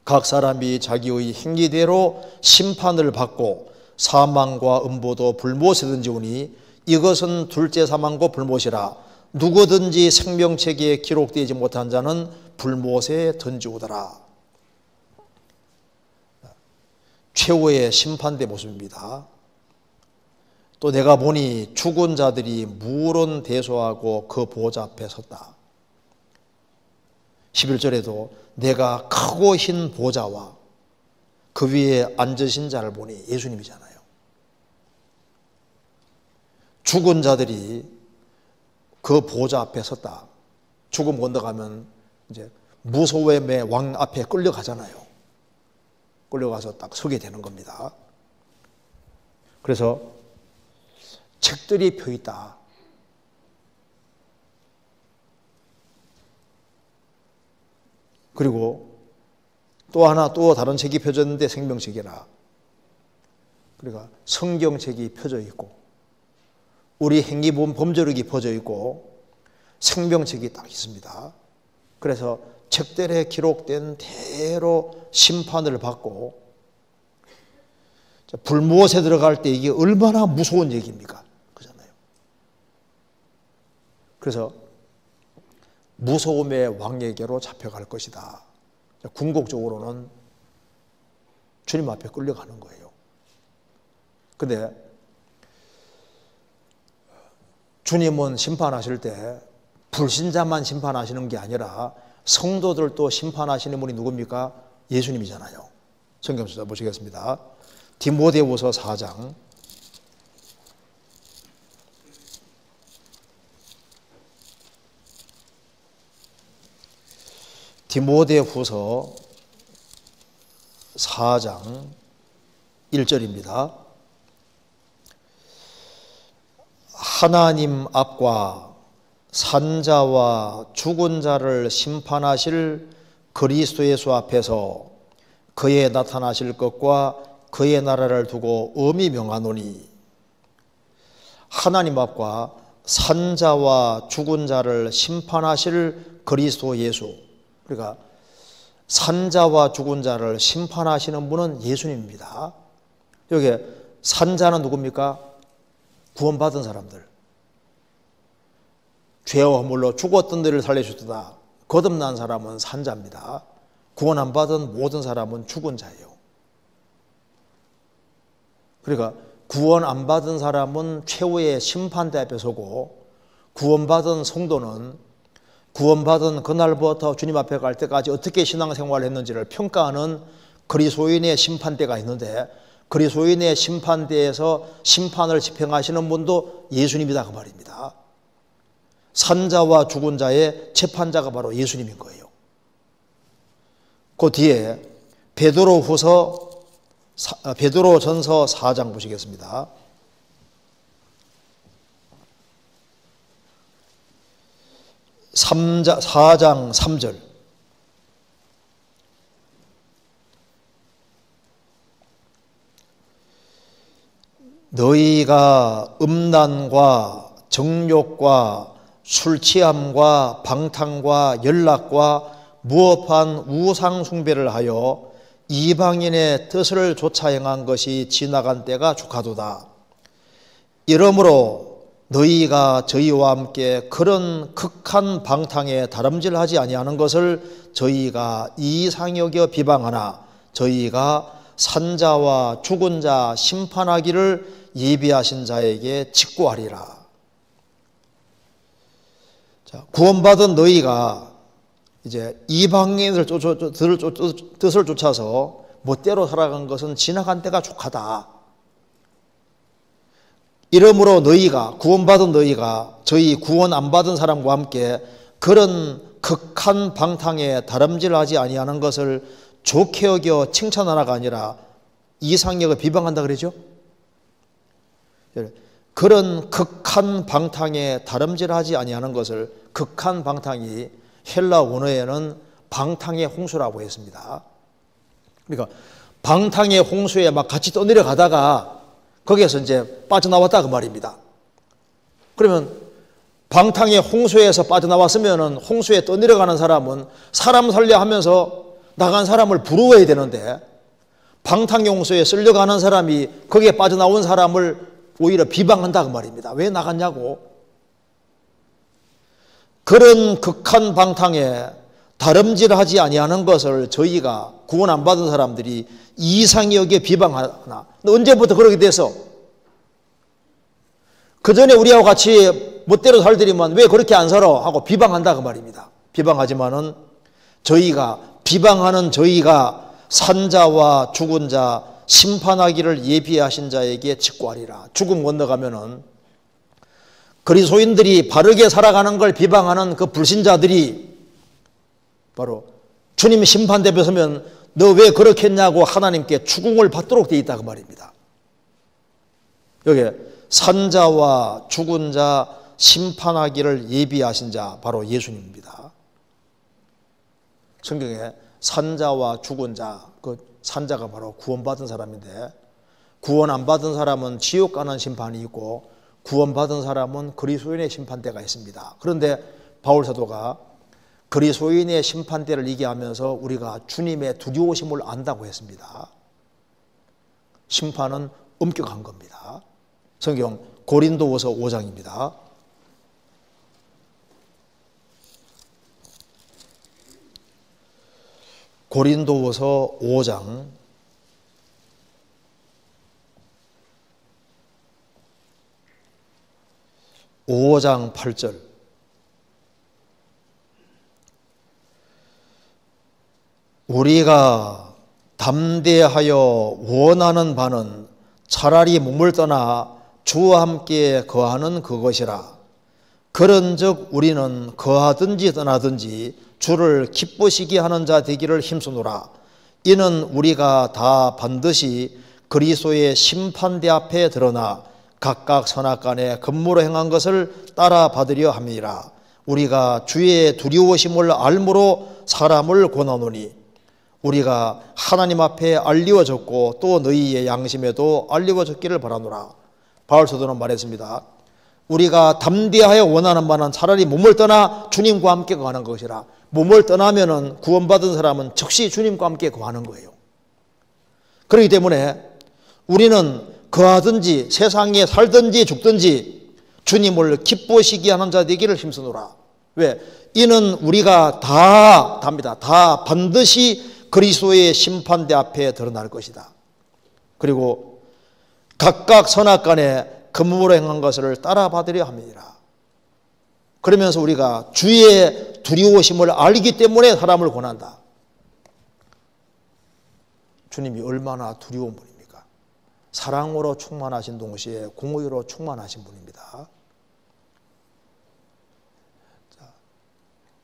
각 사람이 자기의 행위대로 심판을 받고 사망과 음부도 불못에 던지우니 이것은 둘째 사망과 불못이라. 누구든지 생명책에 기록되지 못한 자는 불못에 던지우더라. 최후의 심판대 모습입니다. 또 내가 보니 죽은 자들이 무론 대소하고 그 보좌 앞에 섰다. 11절에도 내가 크고 흰 보좌와 그 위에 앉으신 자를 보니 예수님이잖아요. 죽은 자들이 그 보좌 앞에 섰다. 죽음 건너가면 이제 무소의 왕 앞에 끌려가잖아요. 끌려가서 딱 서게 되는 겁니다. 그래서 책들이 펴 있다. 그리고 또 다른 책이 펴졌는데 생명책이라. 그러니까 성경책이 펴져 있고 우리 행위 범죄력이 퍼져 있고 생명책이 딱 있습니다. 그래서 책들에 기록된 대로 심판을 받고, 불못에 들어갈 때 이게 얼마나 무서운 얘기입니까? 그렇잖아요. 그래서 무서움의 왕에게로 잡혀갈 것이다. 궁극적으로는 주님 앞에 끌려가는 거예요. 근데 주님은 심판하실 때 불신자만 심판하시는 게 아니라 성도들도 심판하시는 분이 누굽니까? 예수님이잖아요. 성경 찾아보시겠습니다. 디모데후서 4장 1절입니다. 하나님 앞과 산자와 죽은 자를 심판하실 그리스도 예수 앞에서 그의 나타나실 것과 그의 나라를 두고 엄히 명하노니, 하나님 앞과 산자와 죽은 자를 심판하실 그리스도 예수. 그러니까 산자와 죽은 자를 심판하시는 분은 예수님입니다. 여기 산자는 누굽니까? 구원받은 사람들. 죄와 허물로 죽었던 들을 살려주시다. 거듭난 사람은 산자입니다. 구원 안 받은 모든 사람은 죽은 자예요. 그러니까 구원 안 받은 사람은 최후의 심판대 앞에 서고, 구원받은 성도는 구원받은 그날부터 주님 앞에 갈 때까지 어떻게 신앙생활을 했는지를 평가하는 그리스도인의 심판대가 있는데, 그리스도인의 심판대에서 심판을 집행하시는 분도 예수님이다 그 말입니다. 산자와 죽은 자의 재판자가 바로 예수님인 거예요. 그 뒤에 베드로전서 4장 보시겠습니다. (4장 3절) 너희가 음란과 정욕과 술취함과 방탕과 연락과 무업한 우상 숭배를 하여 이방인의 뜻을 좇아 행한 것이 지나간 때가 족하도다. 이러므로 너희가 저희와 함께 그런 극한 방탕에 다름질하지 아니하는 것을 저희가 이상히 여겨 비방하나, 저희가 산자와 죽은 자 심판하기를 예비하신 자에게 직고하리라. 자, 구원받은 너희가 이제 이방인들 뜻을 쫓아서 멋대로 살아간 것은 지나간 때가 족하다. 이러므로 너희가, 구원받은 너희가 저희 구원 안 받은 사람과 함께 그런 극한 방탕에 다름질하지 아니하는 것을 좋게 여겨 칭찬하라가 아니라 이상히 여겨 비방한다 그러죠. 그런 극한 방탕에 다름질하지 아니하는 것을, 극한 방탕이 헬라 원어에는 방탕의 홍수라고 했습니다. 그러니까 방탕의 홍수에 막 같이 떠내려가다가 거기에서 이제 빠져나왔다 그 말입니다. 그러면 방탕의 홍수에서 빠져나왔으면 홍수에 떠내려가는 사람은 사람 살려 하면서 나간 사람을 부러워야 되는데, 방탕의 홍수에 쓸려가는 사람이 거기에 빠져나온 사람을 오히려 비방한다 그 말입니다. 왜 나갔냐고. 그런 극한 방탕에 다름질하지 아니하는 것을 저희가, 구원 안 받은 사람들이 이상히 여기에 비방하나. 언제부터 그렇게 돼서? 그 전에 우리하고 같이 멋대로 살더니만 왜 그렇게 안 살아? 하고 비방한다 그 말입니다. 비방하지만은 비방하는 저희가 산자와 죽은 자 심판하기를 예비하신 자에게 직고하리라. 죽음 건너가면은 그리스도인들이 바르게 살아가는 걸 비방하는 그 불신자들이 바로 주님 심판대 앞에 서면 너 왜 그렇게 했냐고 하나님께 추궁을 받도록 되어 있다 그 말입니다. 여기 산자와 죽은 자 심판하기를 예비하신 자 바로 예수님입니다. 성경에 산자와 죽은 자, 그 산자가 바로 구원받은 사람인데, 구원 안 받은 사람은 지옥 가는 심판이 있고 구원받은 사람은 그리스도인의 심판대가 있습니다. 그런데 바울 사도가 그리스도인의 심판대를 얘기하면서 우리가 주님의 두려우심을 안다고 했습니다. 심판은 엄격한 겁니다. 성경 고린도후서 5장입니다. 고린도후서 5장 8절. 우리가 담대하여 원하는 바는 차라리 몸을 떠나 주와 함께 거하는 그것이라. 그런즉 우리는 거하든지 떠나든지 주를 기쁘시게 하는 자 되기를 힘쓰노라. 이는 우리가 다 반드시 그리스도의 심판대 앞에 드러나 각각 선악간에 급무로 행한 것을 따라 받으려 함이라. 우리가 주의 두려우심을 알므로 사람을 권하노니 우리가 하나님 앞에 알리워졌고 또 너희의 양심에도 알리워졌기를 바라노라. 바울 사도는 말했습니다. 우리가 담대하여 원하는 바는 차라리 몸을 떠나 주님과 함께 거하는 것이라. 몸을 떠나면은 구원받은 사람은 즉시 주님과 함께 거하는 거예요. 그렇기 때문에 우리는 거하든지 세상에 살든지 죽든지 주님을 기쁘시게 하는 자 되기를 힘쓰노라. 왜? 이는 우리가 다 반드시 그리스도의 심판대 앞에 드러날 것이다. 그리고 각각 선악간에 금으로 행한 것을 따라 받으려 함이라. 그러면서 우리가 주의 두려우심을 알기 때문에 사람을 권한다. 주님이 얼마나 두려운 분입니까? 사랑으로 충만하신 동시에 공의로 충만하신 분입니다.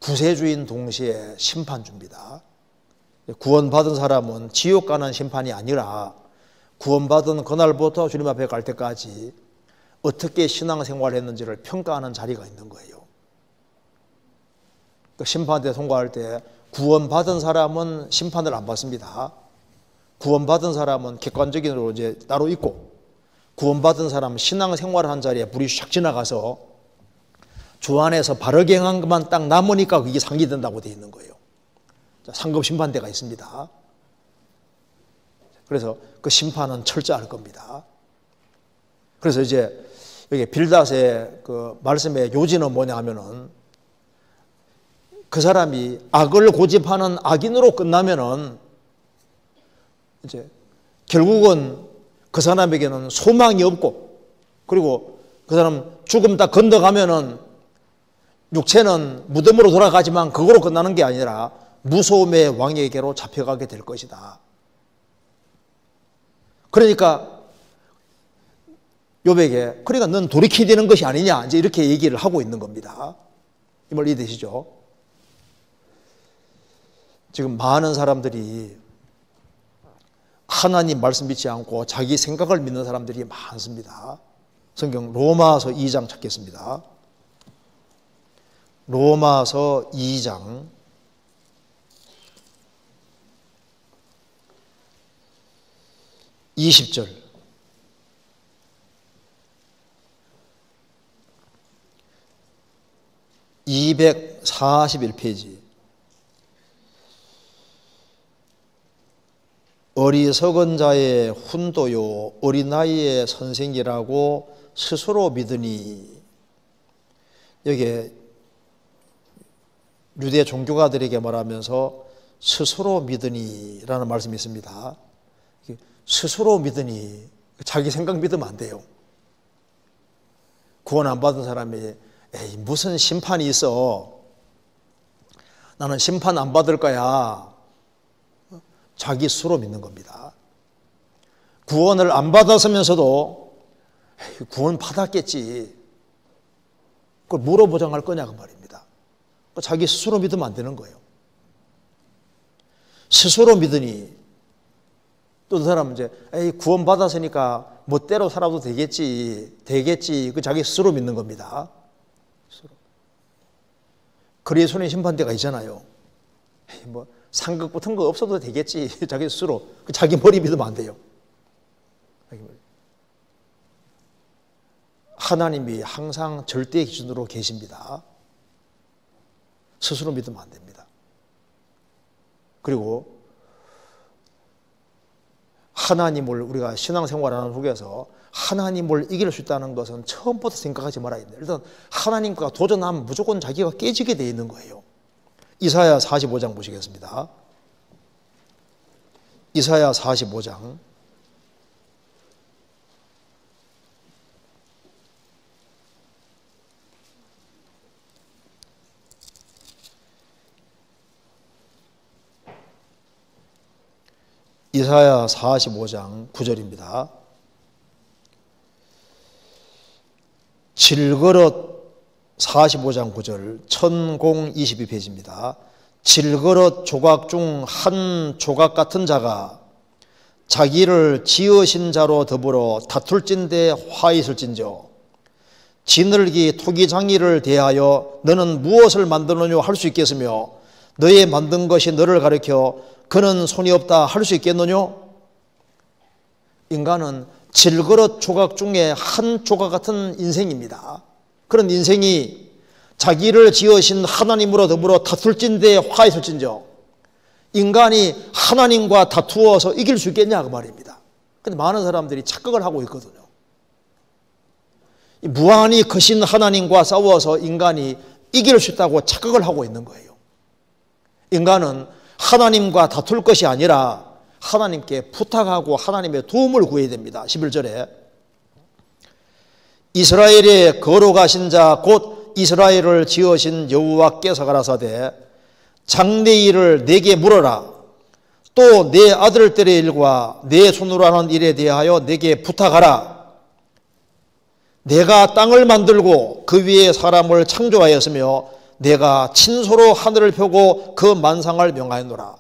구세주인 동시에 심판주입니다. 구원받은 사람은 지옥 가는 심판이 아니라 구원받은 그날부터 주님 앞에 갈 때까지 어떻게 신앙생활을 했는지를 평가하는 자리가 있는 거예요. 심판대 통과할 때 구원받은 사람은 심판을 안 받습니다. 구원받은 사람은 객관적으로 이제 따로 있고, 구원받은 사람은 신앙생활을 한 자리에 불이 샥 지나가서 주 안에서 바르게 행한 것만 딱 남으니까 그게 상기된다고 되어 있는 거예요. 상급 심판대가 있습니다. 그래서 그 심판은 철저할 겁니다. 그래서 이제 여기 빌닷의 그 말씀의 요지는 뭐냐 하면은 그 사람이 악을 고집하는 악인으로 끝나면은 이제 결국은 그 사람에게는 소망이 없고, 그리고 그 사람 죽음 다 건너가면은 육체는 무덤으로 돌아가지만 그거로 끝나는 게 아니라 무소음의 왕에게로 잡혀가게 될 것이다. 그러니까 욥에게, 그러니까 넌 돌이켜야 되는 것이 아니냐, 이제 이렇게 얘기를 하고 있는 겁니다. 이 말 이해되시죠? 지금 많은 사람들이 하나님 말씀 믿지 않고 자기 생각을 믿는 사람들이 많습니다. 성경 로마서 2장 찾겠습니다. 로마서 2장 20절. 241페이지. 어리석은 자의 훈도요 어린아이의 선생이라고 스스로 믿으니. 여기에 유대 종교가들에게 말하면서 스스로 믿으니 라는 말씀이 있습니다. 스스로 믿으니, 자기 생각 믿으면 안 돼요. 구원 안 받은 사람이 에이 무슨 심판이 있어, 나는 심판 안 받을 거야, 자기 스스로 믿는 겁니다. 구원을 안 받았으면서도 에이, 구원 받았겠지, 그걸 뭐로 보장할 거냐 그 말입니다. 자기 스스로 믿으면 안 되는 거예요. 스스로 믿으니, 또 그 사람은 이제 에이 구원 받았으니까 멋대로 살아도 되겠지 그 자기 스스로 믿는 겁니다. 스스로. 그리스도의 심판대가 있잖아요. 에이 뭐 상급 같은 거 없어도 되겠지, 자기 스스로, 자기 머리 믿으면 안 돼요. 하나님이 항상 절대 기준으로 계십니다. 스스로 믿으면 안 됩니다. 그리고 하나님을 우리가 신앙생활하는 속에서 하나님을 이길 수 있다는 것은 처음부터 생각하지 말아야 됩니다. 일단 하나님과 도전하면 무조건 자기가 깨지게 되어 있는 거예요. 이사야 45장 보시겠습니다. 이사야 45장 이사야 45장 9절입니다. 질그릇 45장 9절 천공 22페이지입니다. 질그릇 조각 중 한 조각 같은 자가 자기를 지으신 자로 더불어 다툴진대 화 있을진저 지늘기 토기장이를 대하여 너는 무엇을 만드느냐 할 수 있겠으며 너의 만든 것이 너를 가리켜 그는 손이 없다 할 수 있겠느냐? 인간은 질그릇 조각 중에 한 조각 같은 인생입니다. 그런 인생이 자기를 지으신 하나님으로 더불어 다툴진대 화 있을진저 인간이 하나님과 다투어서 이길 수 있겠냐 그 말입니다. 그런데 많은 사람들이 착각을 하고 있거든요. 무한히 크신 하나님과 싸워서 인간이 이길 수 있다고 착각을 하고 있는 거예요. 인간은 하나님과 다툴 것이 아니라 하나님께 부탁하고 하나님의 도움을 구해야 됩니다. 11절에 이스라엘의 거룩하신 자 곧 이스라엘을 지으신 여호와께서 가라사대 장래 일을 내게 물어라. 또 내 아들들의 일과 내 손으로 하는 일에 대하여 내게 부탁하라. 내가 땅을 만들고 그 위에 사람을 창조하였으며 내가 친소로 하늘을 펴고 그 만상을 명하였노라.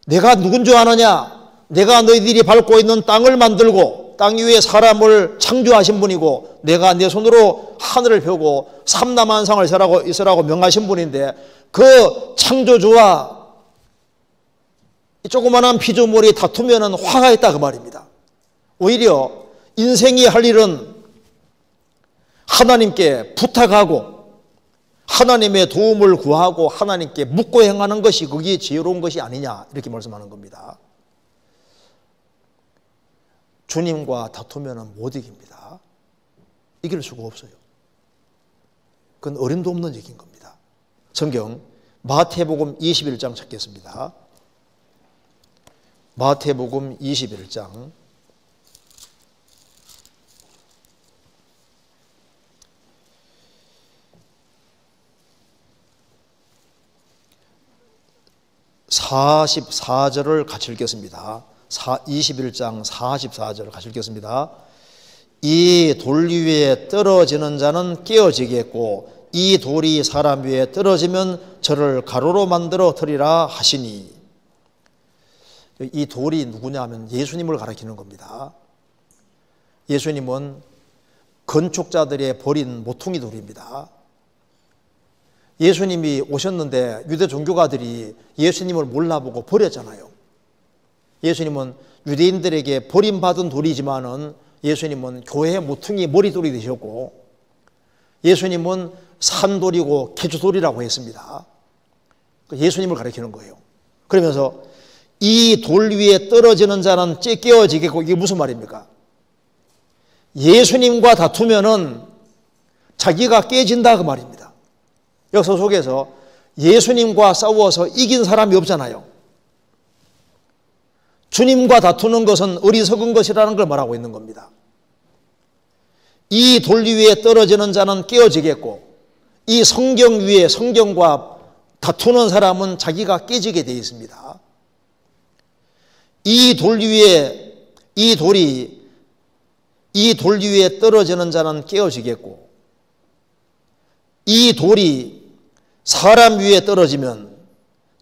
내가 누군 줄 아느냐? 내가 너희들이 밟고 있는 땅을 만들고 땅 위에 사람을 창조하신 분이고 내가 내 손으로 하늘을 펴고 삼라만상을 있으라고 명하신 분인데 그 창조주와 이 조그마한 피조물이 다투면 화가 있다 그 말입니다. 오히려 인생이 할 일은 하나님께 부탁하고 하나님의 도움을 구하고 하나님께 묻고 행하는 것이 그게 지혜로운 것이 아니냐 이렇게 말씀하는 겁니다. 주님과 다투면 못 이깁니다. 이길 수가 없어요. 그건 어림도 없는 얘기인 겁니다. 성경 마태복음 21장 찾겠습니다. 마태복음 21장 44절을 같이 읽겠습니다. 21장 44절을 같이 읽겠습니다. 이 돌 위에 떨어지는 자는 깨어지겠고 이 돌이 사람 위에 떨어지면 저를 가로로 만들어 터리라 하시니. 이 돌이 누구냐 하면 예수님을 가리키는 겁니다. 예수님은 건축자들의 버린 모퉁이 돌입니다. 예수님이 오셨는데 유대 종교가들이 예수님을 몰라보고 버렸잖아요. 예수님은 유대인들에게 버림받은 돌이지만은 예수님은 교회의 모퉁이 머리돌이 되셨고 예수님은 산돌이고 개주돌이라고 했습니다. 예수님을 가리키는 거예요. 그러면서 이 돌 위에 떨어지는 자는 깨어지겠고 이게 무슨 말입니까? 예수님과 다투면은 자기가 깨진다 그 말입니다. 역사 속에서 예수님과 싸워서 이긴 사람이 없잖아요. 주님과 다투는 것은 어리석은 것이라는 걸 말하고 있는 겁니다. 이 돌 위에 떨어지는 자는 깨어지겠고 이 성경 위에 성경과 다투는 사람은 자기가 깨지게 되어 있습니다. 이 돌 위에 떨어지는 자는 깨어지겠고 이 돌이 사람 위에 떨어지면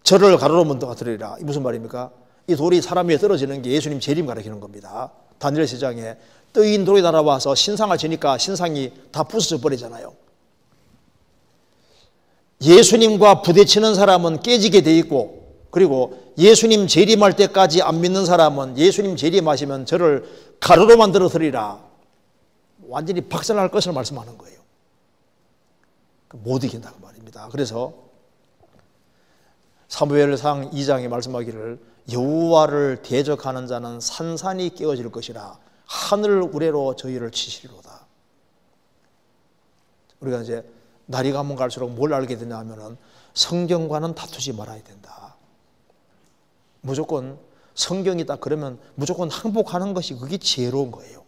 저를 가로로 만들어 터리라. 이 무슨 말입니까? 이 돌이 사람 위에 떨어지는 게 예수님 재림 가리키는 겁니다. 다니엘 7장에 뜨인 돌이 날아와서 신상을 지니까 신상이 다 부서져 버리잖아요. 예수님과 부딪히는 사람은 깨지게 돼 있고 그리고 예수님 재림할 때까지 안 믿는 사람은 예수님 재림하시면 저를 가로로 만들어 터리라. 완전히 박살날 것을 말씀하는 거예요. 못 이긴다고 말입니다. 그래서 사무엘상 2장에 말씀하기를 여호와를 대적하는 자는 산산이 깨어질 것이라 하늘 우레로 저희를 치시리로다. 우리가 이제 날이 가면 갈수록 뭘 알게 되냐 하면은 성경과는 다투지 말아야 된다. 무조건 성경이다 그러면 무조건 항복하는 것이 그게 지혜로운 거예요.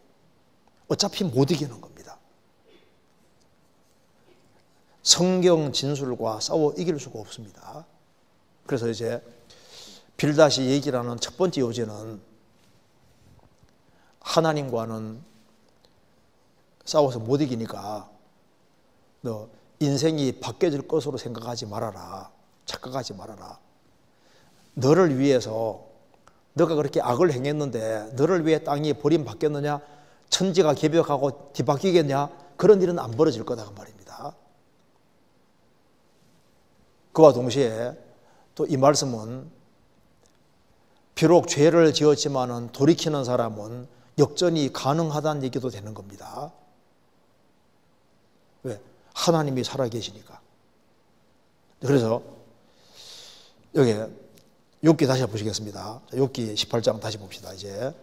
어차피 못 이기는 겁니다. 성경 진술과 싸워 이길 수가 없습니다. 그래서 이제 빌닷이 얘기를 하는 첫 번째 요지는 하나님과는 싸워서 못 이기니까 너 인생이 바뀌어질 것으로 생각하지 말아라. 착각하지 말아라. 너를 위해서 너가 그렇게 악을 행했는데 너를 위해 땅이 버림받겠느냐? 천지가 개벽하고 뒤바뀌겠냐? 그런 일은 안 벌어질 거다 그 말입니다. 그와 동시에 또 이 말씀은 비록 죄를 지었지만은 돌이키는 사람은 역전이 가능하다는 얘기도 되는 겁니다. 왜? 하나님이 살아계시니까. 그래서 여기 욥기 다시 보시겠습니다. 욥기 18장 다시 봅시다. 이제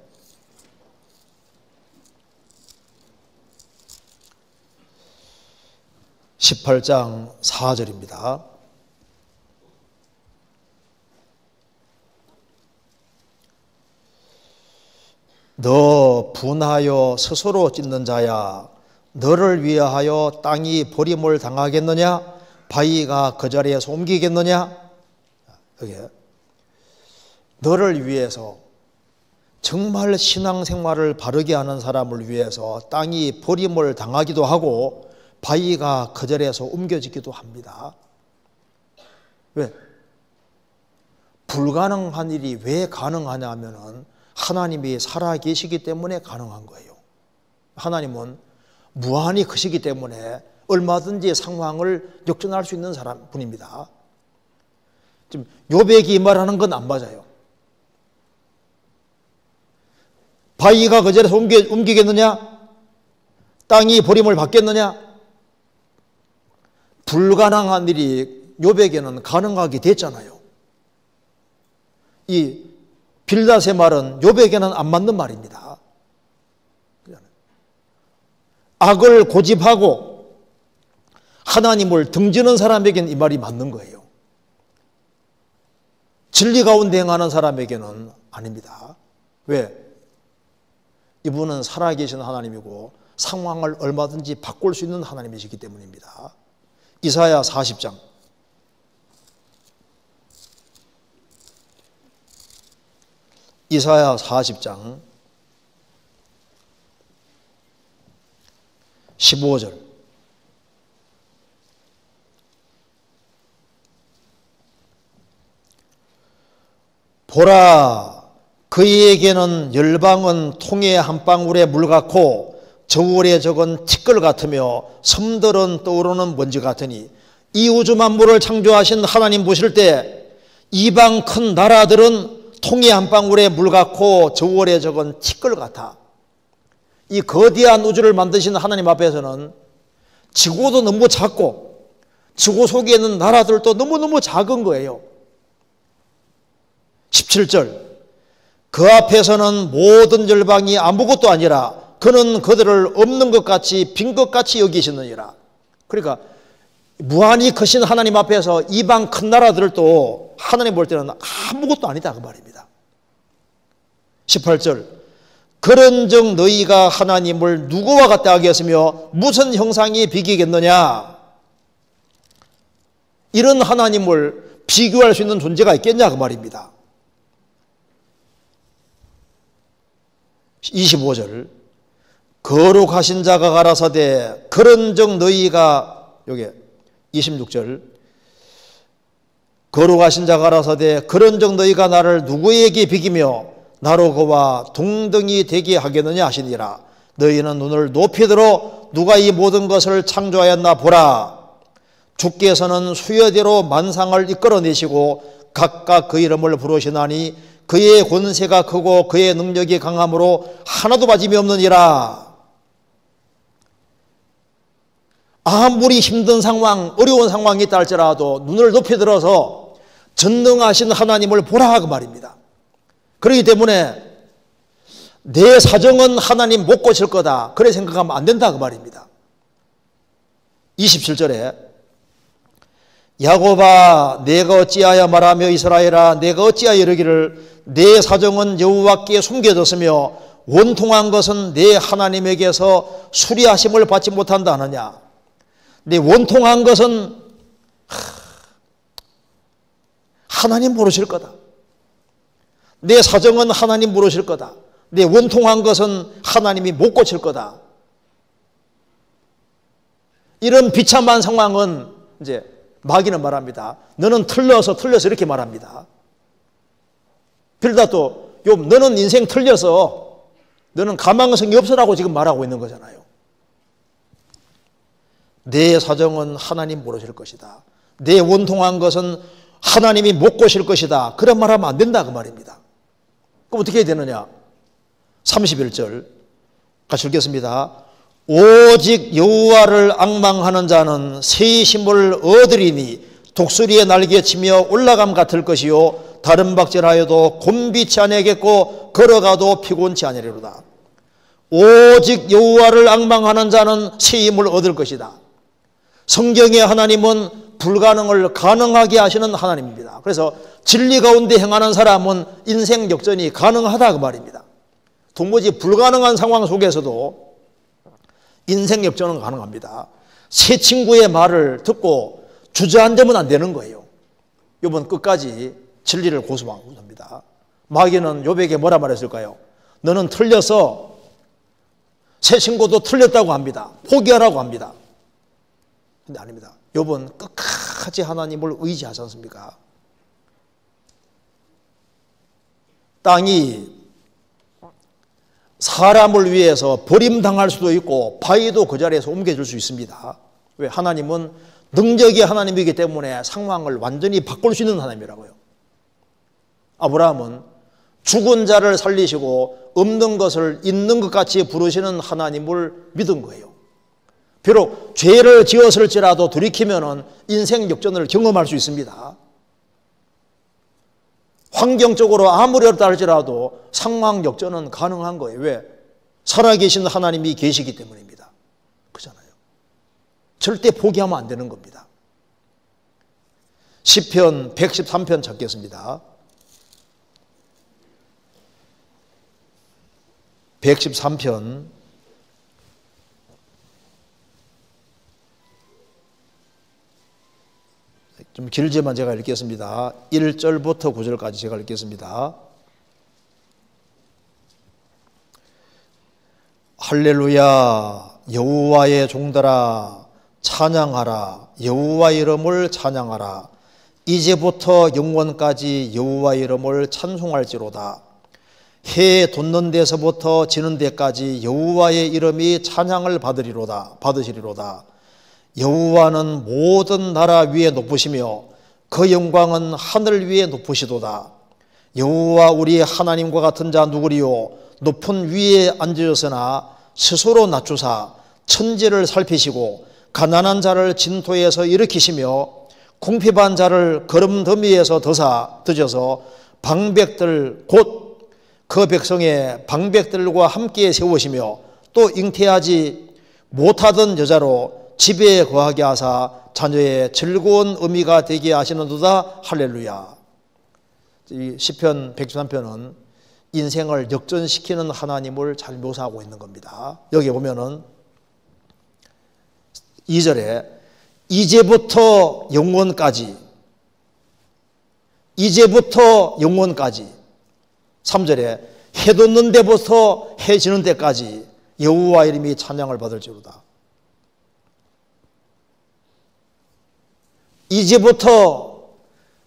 18장 4절입니다. 너 분하여 스스로 찢는 자야, 너를 위하여 땅이 버림을 당하겠느냐? 바위가 그 자리에서 옮기겠느냐? 여기 너를 위해서 정말 신앙생활을 바르게 하는 사람을 위해서 땅이 버림을 당하기도 하고 바위가 그 자리에서 옮겨지기도 합니다. 왜? 불가능한 일이 왜 가능하냐 하면은 하나님이 살아계시기 때문에 가능한 거예요. 하나님은 무한히 크시기 때문에 얼마든지 상황을 역전할 수 있는 분입니다. 지금 욥이 말하는 건 안 맞아요. 바위가 그 자리에서 옮기겠느냐? 땅이 버림을 받겠느냐? 불가능한 일이 욥에게는 가능하게 됐잖아요. 이 빌닷의 말은 욥에게는 안 맞는 말입니다. 악을 고집하고 하나님을 등지는 사람에게는 이 말이 맞는 거예요. 진리 가운데 행하는 사람에게는 아닙니다. 왜? 이분은 살아계신 하나님이고 상황을 얼마든지 바꿀 수 있는 하나님이시기 때문입니다. 이사야 40장 이사야 40장 15절 보라 그에게는 열방은 통의 한 방울의 물 같고 저울에 적은 티끌 같으며 섬들은 떠오르는 먼지 같으니 이 우주 만물을 창조하신 하나님 보실 때 이방 큰 나라들은 통의 한 방울의 물 같고 저울에 적은 티끌 같아. 이 거대한 우주를 만드신 하나님 앞에서는 지구도 너무 작고 지구 속에 있는 나라들도 너무너무 작은 거예요. 17절 그 앞에서는 모든 열방이 아무것도 아니라 그는 그들을 없는 것 같이 빈 것 같이 여기시느니라. 그러니까 무한히 크신 하나님 앞에서 이방 큰 나라들도 하나님 볼 때는 아무것도 아니다 그 말입니다. 18절 그런즉 너희가 하나님을 누구와 같다 하겠으며 무슨 형상이 비기겠느냐? 이런 하나님을 비교할 수 있는 존재가 있겠냐 그 말입니다. 25절 거룩하신 자가 가라사대 그런즉 너희가 여기 26절 거룩하신 자가 가라사대 그런즉 너희가 나를 누구에게 비기며 나로 그와 동등이 되게 하겠느냐 하시니라. 너희는 눈을 높이 들어 누가 이 모든 것을 창조하였나 보라. 주께서는 수여대로 만상을 이끌어내시고 각각 그 이름을 부르시나니 그의 권세가 크고 그의 능력이 강함으로 하나도 빠짐이 없느니라. 아무리 힘든 상황, 어려운 상황이 있다 할지라도 눈을 높이 들어서 전능하신 하나님을 보라 그 말입니다. 그렇기 때문에 내 사정은 하나님 못 고칠 거다, 그래 생각하면 안 된다 그 말입니다. 27절에 야곱아 내가 어찌하여 말하며 이스라엘아 내가 어찌하여 이르기를 내 사정은 여호와께 숨겨졌으며 원통한 것은 내 하나님에게서 수리하심을 받지 못한다 하느냐. 내 원통한 것은 하나님 모르실 거다. 내 사정은 하나님 모르실 거다. 내 원통한 것은 하나님이 못 고칠 거다. 이런 비참한 상황은 이제 마귀는 말합니다. 너는 틀려서 이렇게 말합니다. 빌닷도 욥 너는 인생 틀려서 너는 가망성이 없으라고 지금 말하고 있는 거잖아요. 내 사정은 하나님 모르실 것이다. 내 원통한 것은 하나님이 못 고칠 것이다. 그런 말하면 안 된다 그 말입니다. 그럼 어떻게 해야 되느냐? 31절 같이 읽겠습니다. 오직 여호와를 앙망하는 자는 새 힘을 얻으리니 독수리의 날개치며 올라감 같을 것이요 다른 박질하여도 곤비치 아니하겠고 걸어가도 피곤치 아니하리로다. 오직 여호와를 앙망하는 자는 새 힘을 얻을 것이다. 성경의 하나님은 불가능을 가능하게 하시는 하나님입니다. 그래서 진리 가운데 행하는 사람은 인생 역전이 가능하다 그 말입니다. 도무지 불가능한 상황 속에서도 인생 역전은 가능합니다. 새 친구의 말을 듣고 주저앉으면 안 되는 거예요. 욥은 끝까지 진리를 고수하고 있습니다. 마귀는 욥에게 뭐라 말했을까요? 너는 틀려서 새 친구도 틀렸다고 합니다. 포기하라고 합니다. 근데 아닙니다. 욥은 끝까지 하나님을 의지하지 않습니까? 땅이 사람을 위해서 버림당할 수도 있고 바위도 그 자리에서 옮겨줄 수 있습니다. 왜? 하나님은 능력의 하나님이기 때문에 상황을 완전히 바꿀 수 있는 하나님이라고요. 아브라함은 죽은 자를 살리시고 없는 것을 있는 것 같이 부르시는 하나님을 믿은 거예요. 비록 죄를 지었을지라도 돌이키면 인생 역전을 경험할 수 있습니다. 환경적으로 아무리 어렵다 할지라도 상황 역전은 가능한 거예요. 왜? 살아계신 하나님이 계시기 때문입니다. 그렇잖아요. 절대 포기하면 안 되는 겁니다. 시편 113편 찾겠습니다. 113편 좀 길지만 제가 읽겠습니다. 1절부터 9절까지 제가 읽겠습니다. 할렐루야 여호와의 종들아 찬양하라. 여호와의 이름을 찬양하라. 이제부터 영원까지 여호와의 이름을 찬송할지로다. 해 돋는 데서부터 지는 데까지 여호와의 이름이 찬양을 받으시리로다. 여호와는 모든 나라 위에 높으시며 그 영광은 하늘 위에 높으시도다. 여호와 우리 하나님과 같은 자 누구리요? 높은 위에 앉으셨으나 스스로 낮추사 천지를 살피시고 가난한 자를 진토에서 일으키시며 궁핍한 자를 거름더미에서 드셔서 방백들 곧 그 백성의 방백들과 함께 세우시며 또 잉태하지 못하던 여자로 집에 거하게 하사 자녀의 즐거운 의미가 되게 하시는도다. 할렐루야. 이 시편 113편은 인생을 역전시키는 하나님을 잘 묘사하고 있는 겁니다. 여기 보면은 2절에 이제부터 영원까지 3절에 해 돋는 데부터 해 지는 데까지 여호와 이름이 찬양을 받을지로다. 이제부터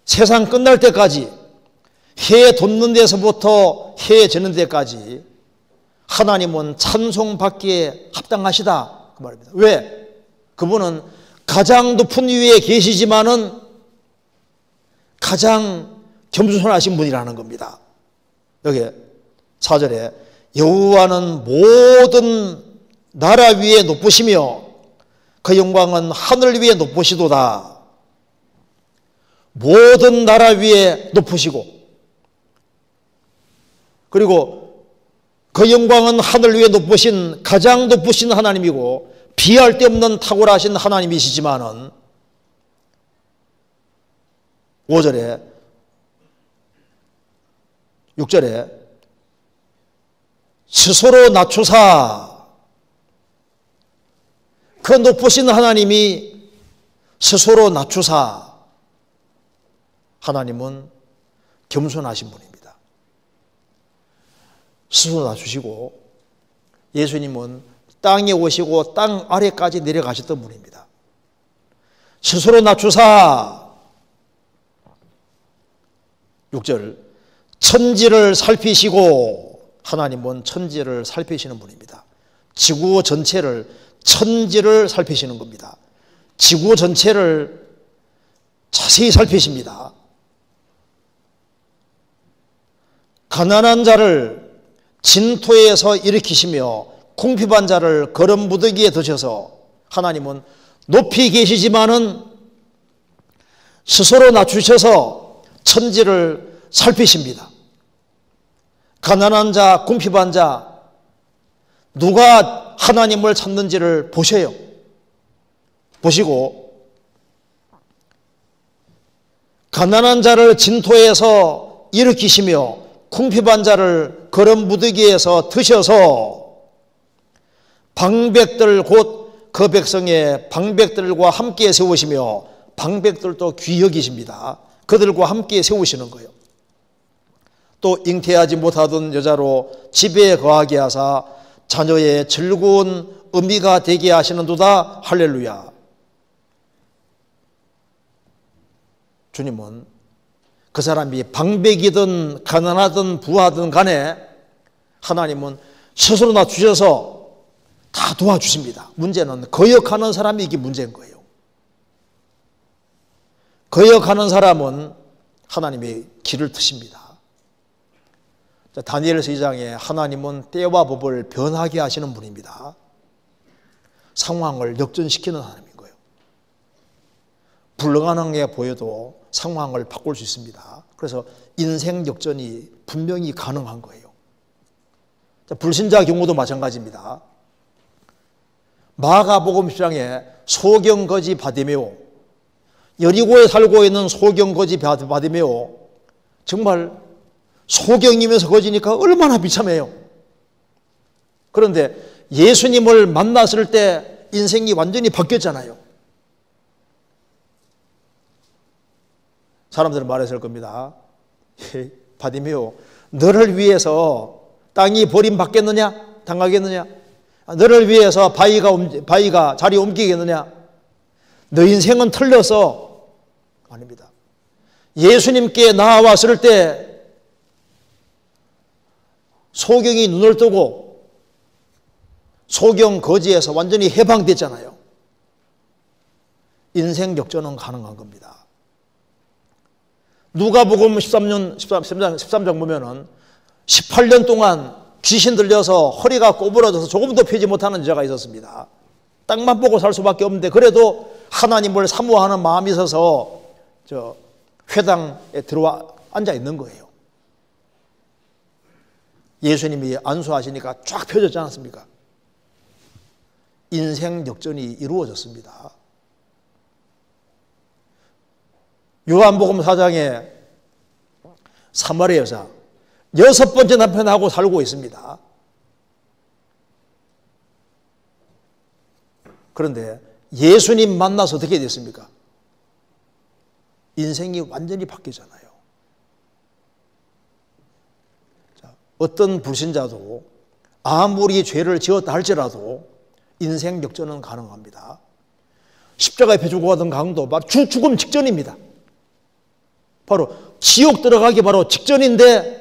세상 끝날 때까지 해 돋는 데서부터 해 지는 데까지 하나님은 찬송받기에 합당하시다 그 말입니다. 왜? 그분은 가장 높은 위에 계시지만은 가장 겸손하신 분이라는 겁니다. 여기 4절에 여호와는 모든 나라 위에 높으시며 그 영광은 하늘 위에 높으시도다. 모든 나라 위에 높으시고, 그리고 그 영광은 하늘 위에 높으신 가장 높으신 하나님이고 비할 데 없는 탁월하신 하나님이시지만은 5절에 6절에 스스로 낮추사, 그 높으신 하나님이 스스로 낮추사, 하나님은 겸손하신 분입니다. 스스로 낮추시고 예수님은 땅에 오시고 땅 아래까지 내려가셨던 분입니다. 스스로 낮추사, 6절, 천지를 살피시고, 하나님은 천지를 살피시는 분입니다. 지구 전체를, 천지를 살피시는 겁니다. 지구 전체를 자세히 살피십니다. 가난한 자를 진토에서 일으키시며 궁핍한 자를 거름무더기에 드셔서, 하나님은 높이 계시지만은 스스로 낮추셔서 천지를 살피십니다. 가난한 자, 궁핍한 자, 누가 하나님을 찾는지를 보셔요. 보시고 가난한 자를 진토에서 일으키시며 궁핍한 자를 거름무더기에서 드셔서 방백들 곧 그 백성의 방백들과 함께 세우시며, 방백들도 귀히 여기십니다. 그들과 함께 세우시는 거예요. 또 잉태하지 못하던 여자로 집에 거하게 하사 자녀의 즐거운 의미가 되게 하시는도다. 할렐루야. 주님은 그 사람이 방백이든 가난하든 부하든 간에 하나님은 스스로 낮추셔서 다 도와주십니다. 문제는 거역하는 사람이 이게 문제인 거예요. 거역하는 사람은 하나님의 길을 트십니다. 다니엘서 2장에 하나님은 때와 법을 변하게 하시는 분입니다. 상황을 역전시키는 하나님인 거예요. 불가능해 보여도 상황을 바꿀 수 있습니다. 그래서 인생 역전이 분명히 가능한 거예요. 불신자 경우도 마찬가지입니다. 마가복음 10장에 소경거지 바디메오, 여리고에 살고 있는 소경거지 바디메오, 정말 소경이면서 거지니까 얼마나 비참해요. 그런데 예수님을 만났을 때 인생이 완전히 바뀌었잖아요. 사람들은 말했을 겁니다. 바디메오, 너를 위해서 땅이 버림받겠느냐? 당하겠느냐? 너를 위해서 바위가 자리 옮기겠느냐? 너 인생은 틀렸어. 아닙니다. 예수님께 나와왔을 때 소경이 눈을 뜨고 소경 거지에서 완전히 해방됐잖아요. 인생 역전은 가능한 겁니다. 누가복음 13장 보면은 18년 동안 귀신 들려서 허리가 꼬부러져서 조금도 펴지 못하는 여자가 있었습니다. 땅만 보고 살 수밖에 없는데 그래도 하나님을 사모하는 마음이 있어서 저 회당에 들어와 앉아 있는 거예요. 예수님이 안수하시니까 쫙 펴졌지 않았습니까? 인생 역전이 이루어졌습니다. 요한복음 4장에 사마리아 여자 6번째 남편하고 살고 있습니다. 그런데 예수님 만나서 어떻게 됐습니까? 인생이 완전히 바뀌잖아요. 어떤 불신자도 아무리 죄를 지었다 할지라도 인생 역전은 가능합니다. 십자가에 배 주고 가던 강도 죽음 직전입니다. 바로 지옥 들어가기 바로 직전인데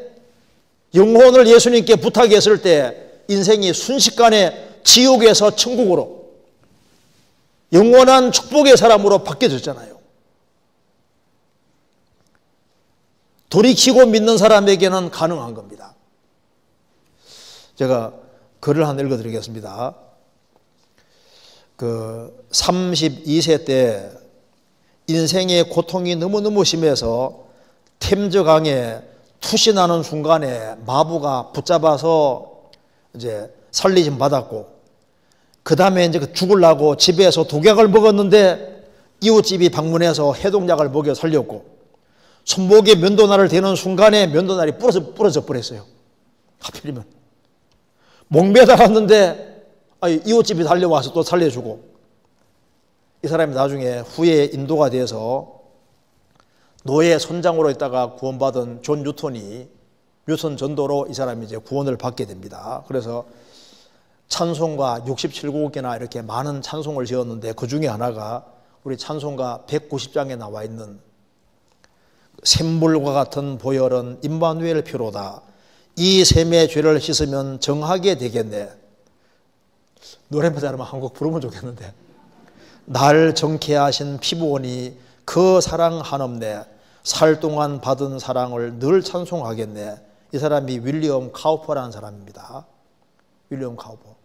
영혼을 예수님께 부탁했을 때 인생이 순식간에 지옥에서 천국으로 영원한 축복의 사람으로 바뀌어졌잖아요. 돌이키고 믿는 사람에게는 가능한 겁니다. 제가 글을 하나 읽어드리겠습니다. 32세 때 인생의 고통이 너무너무 심해서 템즈강에 투신하는 순간에 마부가 붙잡아서 이제 살리심 받았고, 그 다음에 이제 죽으려고 집에서 독약을 먹었는데 이웃집이 방문해서 해독약을 먹여 살렸고, 손목에 면도날을 대는 순간에 면도날이 부러져 버렸어요. 하필이면 목매다 갔는데 이웃집이 달려와서 또 살려주고, 이 사람이 나중에 후에 인도가 돼서 노예 선장으로 있다가 구원받은 존 뉴턴이 뉴턴 전도로 이 사람이 이제 구원을 받게 됩니다. 그래서 찬송가 67곡이나 이렇게 많은 찬송을 지었는데, 그 중에 하나가 우리 찬송가 190장에 나와 있는 샘물과 같은 보혈은 임마누엘 피로다. 이 샘의 죄를 씻으면 정하게 되겠네. 노래만 잘하면 한 곡 부르면 좋겠는데. 날 정케 하신 피부원이 그 사랑 한없네. 살 동안 받은 사랑을 늘 찬송하겠네. 이 사람이 윌리엄 카우퍼라는 사람입니다. 윌리엄 카우퍼.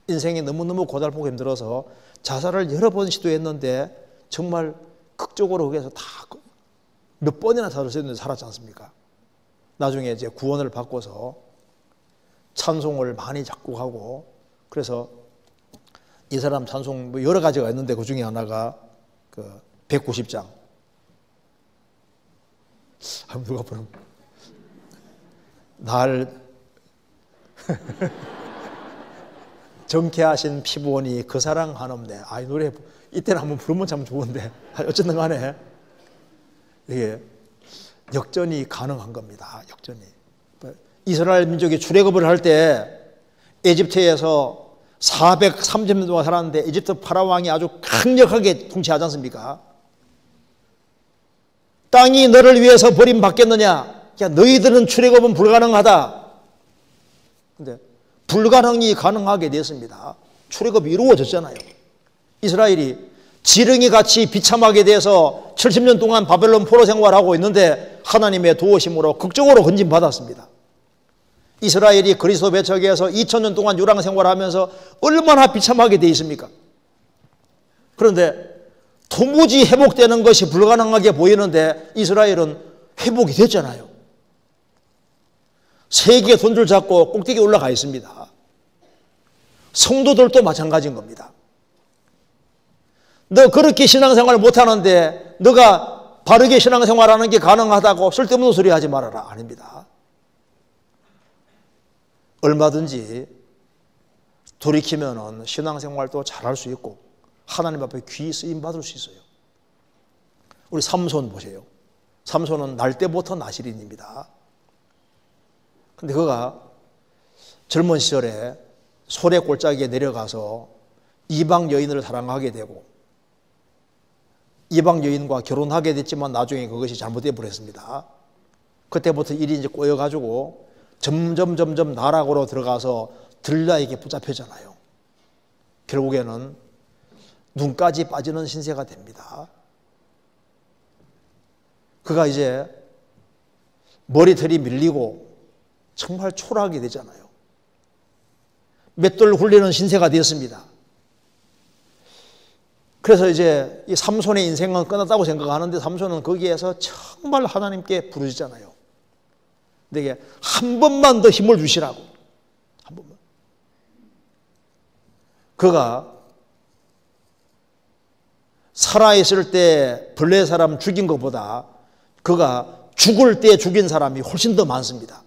인생이 너무너무 고달프고 힘들어서 자살을 여러 번 시도했는데 정말 극적으로 거기에서 다 몇 번이나 살았는데 살았지 않습니까? 나중에 이제 구원을 받고서 찬송을 많이 작곡하고, 그래서 이 사람 찬송 뭐 여러 가지가 있는데 그 중에 하나가 그 190장. 누가 부르면 날 정케하신 피부원이 그 사랑 한없네. 이 노래 이때는 한번 부르면 참 좋은데 어쨌든 간에 이게 역전이 가능한 겁니다. 역전이. 이스라엘 민족이 출애굽을 할 때 에집트에서 430년 동안 살았는데 에집트 파라왕이 아주 강력하게 통치하지 않습니까? 땅이 너를 위해서 버림받겠느냐? 야, 너희들은 출애굽은 불가능하다. 근데 불가능이 가능하게 됐습니다. 출애굽이 이루어졌잖아요. 이스라엘이 지렁이 같이 비참하게 돼서 70년 동안 바벨론 포로 생활하고 있는데 하나님의 도우심으로 극적으로 건진받았습니다. 이스라엘이 그리스도 배척에서 2000년 동안 유랑 생활하면서 얼마나 비참하게 돼 있습니까? 그런데 도무지 회복되는 것이 불가능하게 보이는데 이스라엘은 회복이 됐잖아요. 세계 돈줄 잡고 꼭대기에 올라가 있습니다. 성도들도 마찬가지인 겁니다. 너 그렇게 신앙생활 못하는데 너가 바르게 신앙생활하는 게 가능하다고 쓸데없는 소리 하지 말아라. 아닙니다. 얼마든지 돌이키면 신앙생활도 잘할 수 있고 하나님 앞에 귀히 쓰임받을 수 있어요. 우리 삼손 보세요. 삼손은 날 때부터 나실인입니다. 근데 그가 젊은 시절에 소래 골짜기에 내려가서 이방 여인을 사랑하게 되고 이방 여인과 결혼하게 됐지만 나중에 그것이 잘못돼 버렸습니다. 그때부터 일이 이제 꼬여가지고 점점 나락으로 들어가서 들라에게 붙잡혔잖아요. 결국에는 눈까지 빠지는 신세가 됩니다. 그가 이제 머리털이 밀리고 정말 초라하게 되잖아요. 맷돌 굴리는 신세가 되었습니다. 그래서 이제 이 삼손의 인생은 끝났다고 생각하는데 삼손은 거기에서 정말 하나님께 부르짖잖아요. 내게 한 번만 더 힘을 주시라고. 한 번만. 그가 살아있을 때 블레 사람 죽인 것보다 그가 죽을 때 죽인 사람이 훨씬 더 많습니다.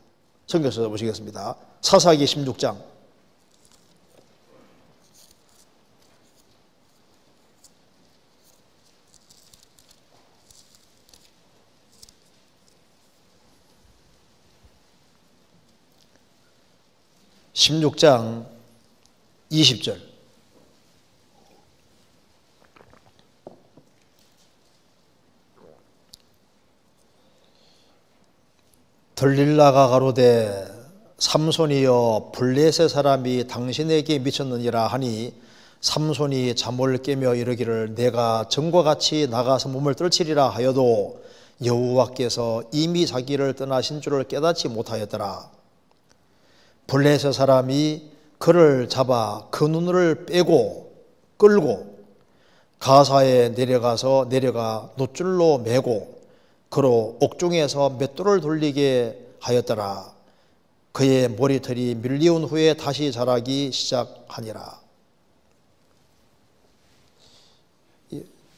성경에서 보시겠습니다. 사사기 16장. (16장) 20절. 들릴라가 가로되 삼손이여 블레셋 사람이 당신에게 미쳤느니라 하니 삼손이 잠을 깨며 이르기를 내가 전과 같이 나가서 몸을 떨치리라 하여도 여호와께서 이미 자기를 떠나신 줄을 깨닫지 못하였더라. 블레셋 사람이 그를 잡아 그 눈을 빼고 끌고 가사에 내려가 놋줄로 메고 그로 옥중에서 맷돌을 돌리게 하였더라. 그의 머리털이 밀리운 후에 다시 자라기 시작하니라.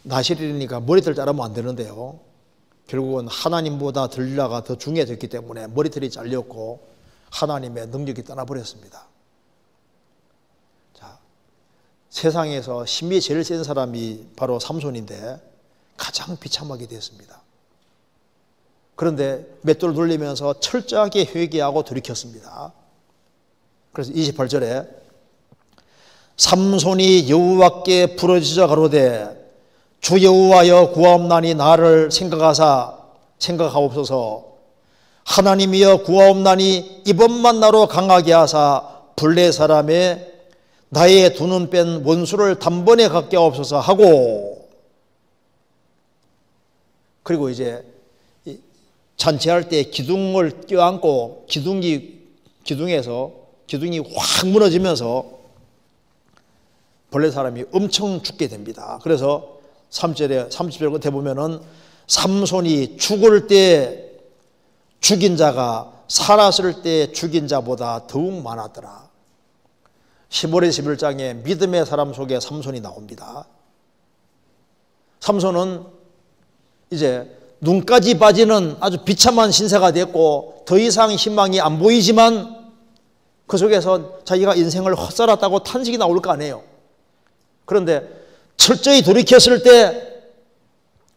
나실이니까 머리털 자르면 안 되는데요. 결국은 하나님보다 들릴라가 더 중요해졌기 때문에 머리털이 잘렸고 하나님의 능력이 떠나버렸습니다. 자, 세상에서 힘이 제일 센 사람이 바로 삼손인데 가장 비참하게 됐습니다. 그런데 맷돌을 돌리면서 철저하게 회개하고 돌이켰습니다. 그래서 28절에 삼손이 여호와께 부르짖어 가로되 주 여호와여 구하옵나니 나를 생각하옵소서. 하나님이여 구하옵나니 이번만 나로 강하게 하사 블레 사람의 나의 두 눈 뺀 원수를 단번에 갖게 하옵소서 하고, 그리고 이제 잔치할 때 기둥을 껴안고 기둥에서 기둥이 확 무너지면서 블레 사람이 엄청 죽게 됩니다. 그래서 30절 끝에 보면은 삼손이 죽을 때 죽인 자가 살았을 때 죽인 자보다 더욱 많았더라. 15절 11장에 믿음의 사람 속에 삼손이 나옵니다. 삼손은 이제 눈까지 빠지는 아주 비참한 신세가 됐고 더 이상 희망이 안 보이지만 그 속에서 자기가 인생을 헛살았다고 탄식이 나올 거 아니에요. 그런데 철저히 돌이켰을 때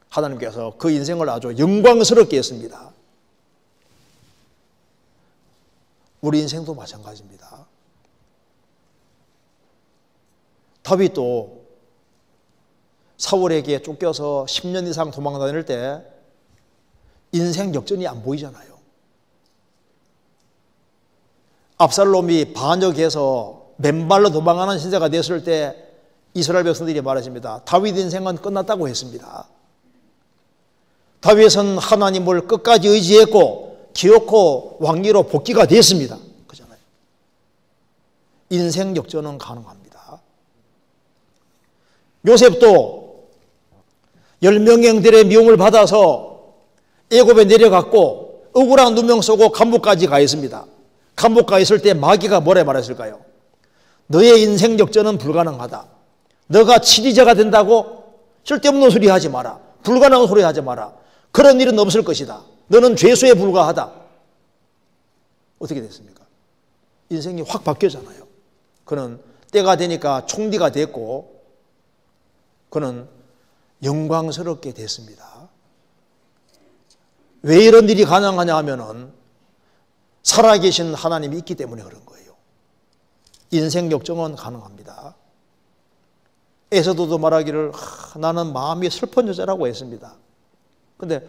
하나님께서 그 인생을 아주 영광스럽게 했습니다. 우리 인생도 마찬가지입니다. 다윗도 사울에게 쫓겨서 10년 이상 도망다닐 때 인생 역전이 안 보이잖아요. 압살롬이 반역해서 맨발로 도망하는 신세가 됐을 때 이스라엘 백성들이 말했습니다. 다윗 인생은 끝났다고 했습니다. 다윗은 하나님을 끝까지 의지했고 기어코 왕위로 복귀가 됐습니다. 그잖아요. 인생 역전은 가능합니다. 요셉도 10명의 형들의 미움을 받아서 애굽에 내려갔고 억울한 누명 쓰고 감옥까지 가 있습니다. 감옥 가 있을 때 마귀가 뭐라 말했을까요? 너의 인생 역전은 불가능하다. 너가 치리자가 된다고? 쓸데없는 소리 하지 마라. 불가능한 소리 하지 마라. 그런 일은 없을 것이다. 너는 죄수에 불과하다. 어떻게 됐습니까? 인생이 확 바뀌었잖아요. 그는 때가 되니까 총리가 됐고 그는 영광스럽게 됐습니다. 왜 이런 일이 가능하냐 하면은 살아계신 하나님이 있기 때문에 그런 거예요. 인생 역정은 가능합니다. 에서도도 말하기를 나는 마음이 슬픈 여자라고 했습니다. 그런데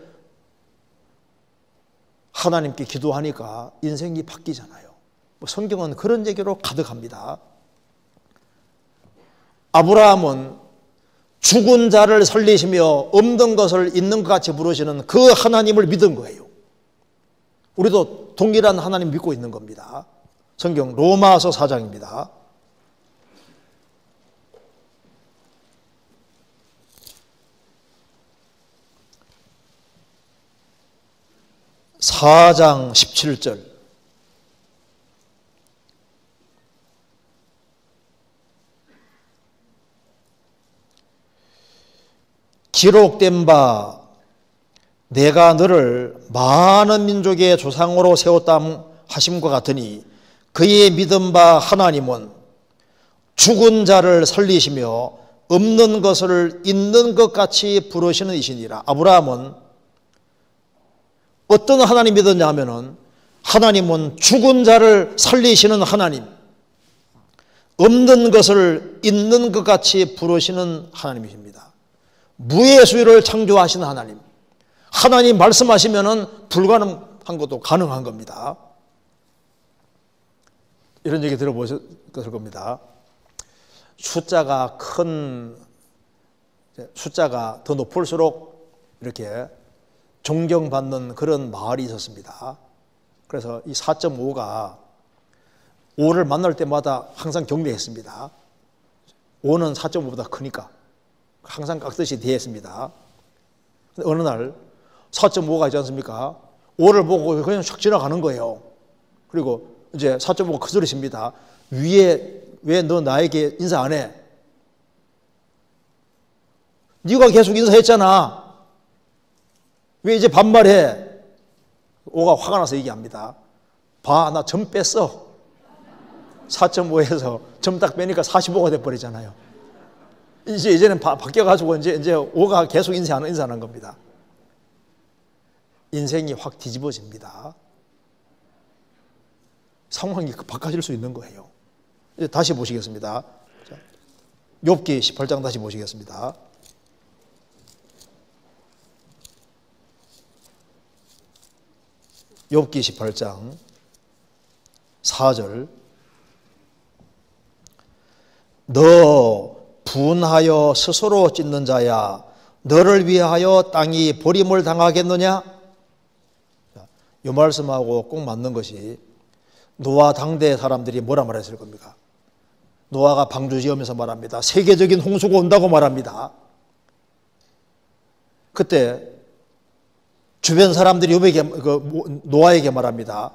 하나님께 기도하니까 인생이 바뀌잖아요. 성경은 그런 얘기로 가득합니다. 아브라함은 죽은 자를 살리시며 없는 것을 있는 것 같이 부르시는 그 하나님을 믿은 거예요. 우리도 동일한 하나님 믿고 있는 겁니다. 성경 로마서 4장입니다. 4장 17절. 기록된 바 내가 너를 많은 민족의 조상으로 세웠다 하심과 같으니 그의 믿은 바 하나님은 죽은 자를 살리시며 없는 것을 있는 것 같이 부르시는 이시니라. 아브라함은 어떤 하나님 믿었냐 하면은 하나님은 죽은 자를 살리시는 하나님, 없는 것을 있는 것 같이 부르시는 하나님이십니다. 무의 수를 창조하시는 하나님. 하나님 말씀하시면은 불가능한 것도 가능한 겁니다. 이런 얘기 들어보셨을 겁니다. 숫자가 더 높을수록 이렇게 존경받는 그런 마을이 있었습니다. 그래서 이 4.5가 5를 만날 때마다 항상 경배했습니다. 5는 4.5보다 크니까 항상 깍듯이 되어 있습니다. 어느 날 4.5가 있지 않습니까? 5를 보고 그냥 쫙 지나가는 거예요. 그리고 이제 4.5가 그 소리십니다. 위에 왜 너 나에게 인사 안 해? 네가 계속 인사했잖아. 왜 이제 반말해? 5가 화가 나서 얘기합니다. 봐, 나 점 뺐어. 4.5에서 점 딱 빼니까 45가 돼버리잖아요. 이제는 바뀌어가지고 이제 5가 계속 인사하는 겁니다. 인생이 확 뒤집어집니다. 상황이 바꿔질 수 있는 거예요. 이제 다시 보시겠습니다. 욥기 18장 다시 보시겠습니다. 욥기 18장 4절. 너 분하여 스스로 찢는 자야, 너를 위하여 땅이 버림을 당하겠느냐? 이 말씀하고 꼭 맞는 것이 노아 당대 사람들이 뭐라 말했을 겁니까? 노아가 방주 지으면서 말합니다. 세계적인 홍수가 온다고 말합니다. 그때 주변 사람들이 노아에게 말합니다.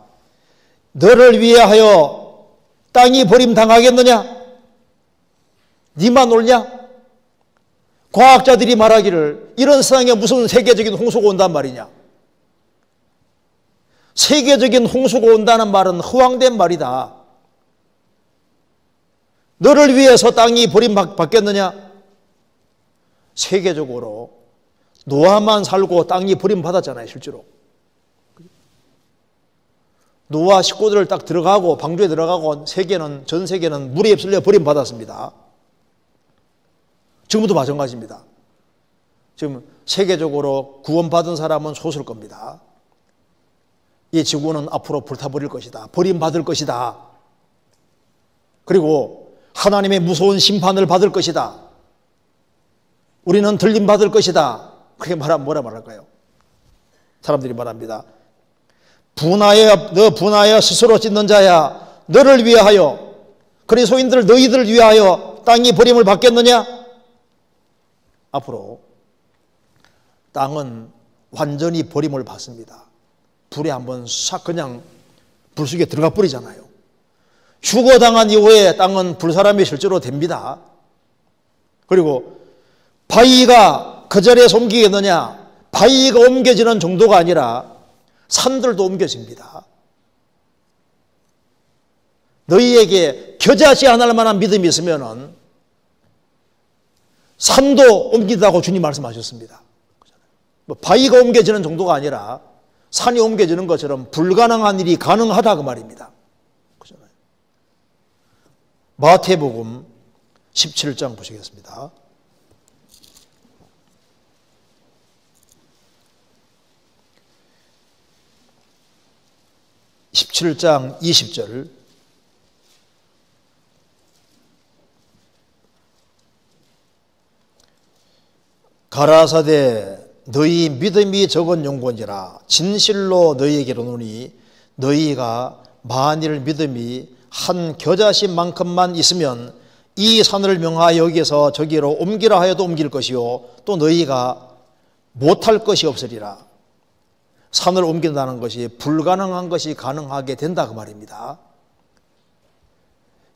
너를 위하여 땅이 버림 당하겠느냐? 니만 옳냐? 과학자들이 말하기를 이런 세상에 무슨 세계적인 홍수가 온단 말이냐? 세계적인 홍수가 온다는 말은 허황된 말이다. 너를 위해서 땅이 버림받겠느냐? 세계적으로 노아만 살고 땅이 버림받았잖아요, 실제로. 노아 식구들 딱 들어가고 방주에 들어가고 전 세계는 물에 휩쓸려 버림받았습니다. 지금도 마찬가지입니다. 지금 세계적으로 구원받은 사람은 소수일 겁니다. 이 지구는 앞으로 불타버릴 것이다. 버림받을 것이다. 그리고 하나님의 무서운 심판을 받을 것이다. 우리는 들림받을 것이다. 그렇게 말하면 뭐라 말할까요? 사람들이 말합니다. 너 분하여 스스로 찢는 자야, 너를 위하여, 그리스도인들 너희들을 위하여 땅이 버림을 받겠느냐? 앞으로 땅은 완전히 버림을 받습니다. 불에 한번 싹 그냥 불 속에 들어가 버리잖아요. 휴거당한 이후에 땅은 불사람이 실제로 됩니다. 그리고 바위가 그 자리에서 옮기겠느냐? 바위가 옮겨지는 정도가 아니라 산들도 옮겨집니다. 너희에게 겨자씨 하나를 만한 믿음이 있으면은 산도 옮긴다고 주님 말씀하셨습니다. 바위가 옮겨지는 정도가 아니라 산이 옮겨지는 것처럼 불가능한 일이 가능하다 그 말입니다. 마태복음 17장 보시겠습니다. 17장 20절. 가라사대 너희 믿음이 적은 용곤이라 진실로 너희에게로 노니 너희가 만일 믿음이 한 겨자씨만큼만 있으면 이 산을 명하여 여기서 저기로 옮기라 하여도 옮길 것이요 또 너희가 못할 것이 없으리라. 산을 옮긴다는 것이 불가능한 것이 가능하게 된다 그 말입니다.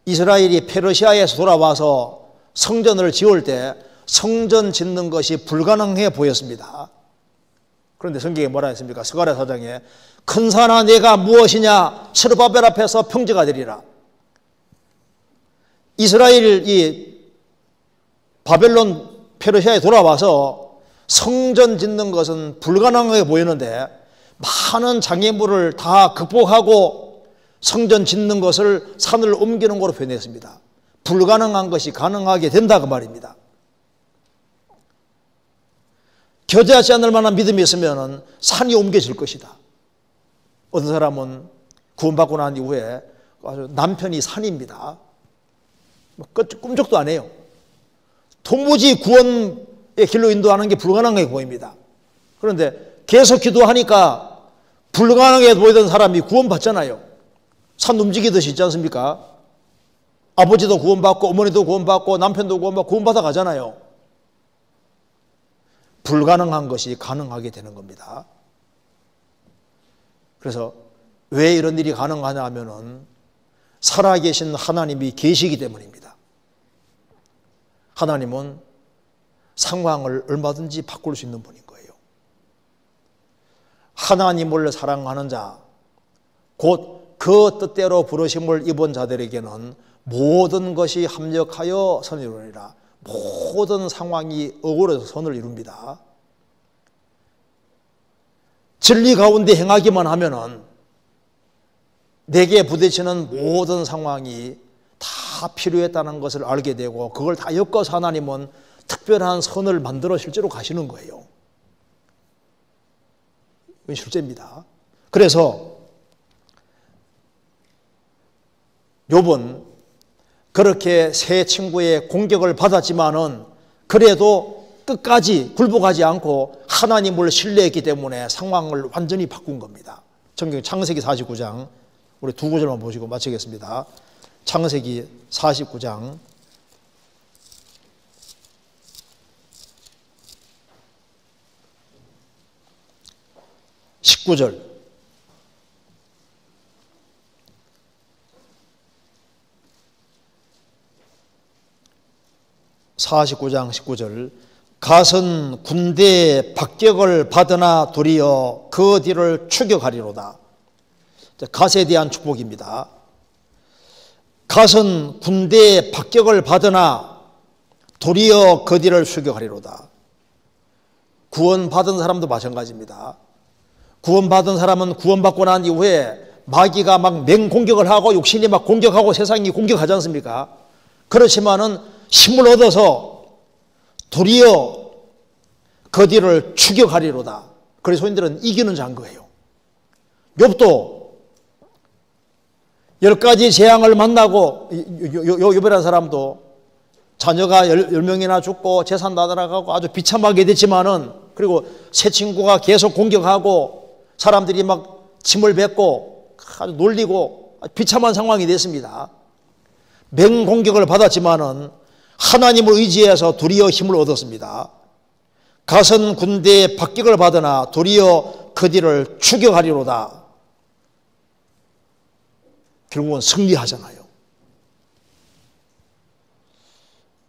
이스라엘이 페르시아에서 돌아와서 성전을 지을 때 성전 짓는 것이 불가능해 보였습니다. 그런데 성경에 뭐라 했습니까? 스가랴 4장에 큰 산아 내가 무엇이냐 스룹바벨 앞에서 평지가 되리라. 이스라엘이 바벨론 페르시아에 돌아와서 성전 짓는 것은 불가능하게 보이는데 많은 장애물을 다 극복하고 성전 짓는 것을 산을 옮기는 것으로 표현했습니다. 불가능한 것이 가능하게 된다 그 말입니다. 겨자씨 않을 만한 믿음이 있으면 산이 옮겨질 것이다. 어떤 사람은 구원받고 난 이후에 아주 남편이 산입니다. 꿈쩍도 안 해요. 도무지 구원의 길로 인도하는 게 불가능하게 보입니다. 그런데 계속 기도하니까 불가능하게 보이던 사람이 구원받잖아요. 산 움직이듯이 있지 않습니까? 아버지도 구원받고 어머니도 구원받고 남편도 구원받고 구원받아 가잖아요. 불가능한 것이 가능하게 되는 겁니다. 그래서 왜 이런 일이 가능하냐 하면은 살아계신 하나님이 계시기 때문입니다. 하나님은 상황을 얼마든지 바꿀 수 있는 분인 거예요. 하나님을 사랑하는 자, 곧 그 뜻대로 부르심을 입은 자들에게는 모든 것이 합력하여 선을 이루리라. 모든 상황이 어우러져 선을 이룹니다. 진리 가운데 행하기만 하면은 내게 부딪히는 모든 상황이 다 필요했다는 것을 알게 되고 그걸 다 엮어서 하나님은 특별한 선을 만들어 실제로 가시는 거예요. 이건 실제입니다. 그래서 욥은 그렇게 세 친구의 공격을 받았지만은 그래도 끝까지 굴복하지 않고 하나님을 신뢰했기 때문에 상황을 완전히 바꾼 겁니다. 성경 창세기 49장 우리 두 구절만 보시고 마치겠습니다. 창세기 49장 19절. (49장 19절) 갓은 군대의 박격을 받으나 도리어 그 뒤를 추격하리로다. 갓에 대한 축복입니다. 갓은 군대의 박격을 받으나 도리어 그 뒤를 추격하리로다. 구원받은 사람도 마찬가지입니다. 구원받은 사람은 구원받고 난 이후에 마귀가 막 맹공격을 하고 육신이 막 공격하고 세상이 공격하지 않습니까? 그렇지만은 힘을 얻어서 도리어 그 뒤를 추격하리로다. 그래서 소인들은 이기는 자인 거예요. 욥도 10가지 재앙을 만나고 욥이라는 사람도 자녀가 10명이나 죽고 재산 다 날아가고 아주 비참하게 됐지만은 그리고 새 친구가 계속 공격하고 사람들이 막 침을 뱉고 아주 놀리고 비참한 상황이 됐습니다. 맹공격을 받았지만은 하나님을 의지해서 도리어 힘을 얻었습니다. 갓은 군대의 박격을 받으나 도리어 그 뒤를 추격하리로다. 결국은 승리하잖아요.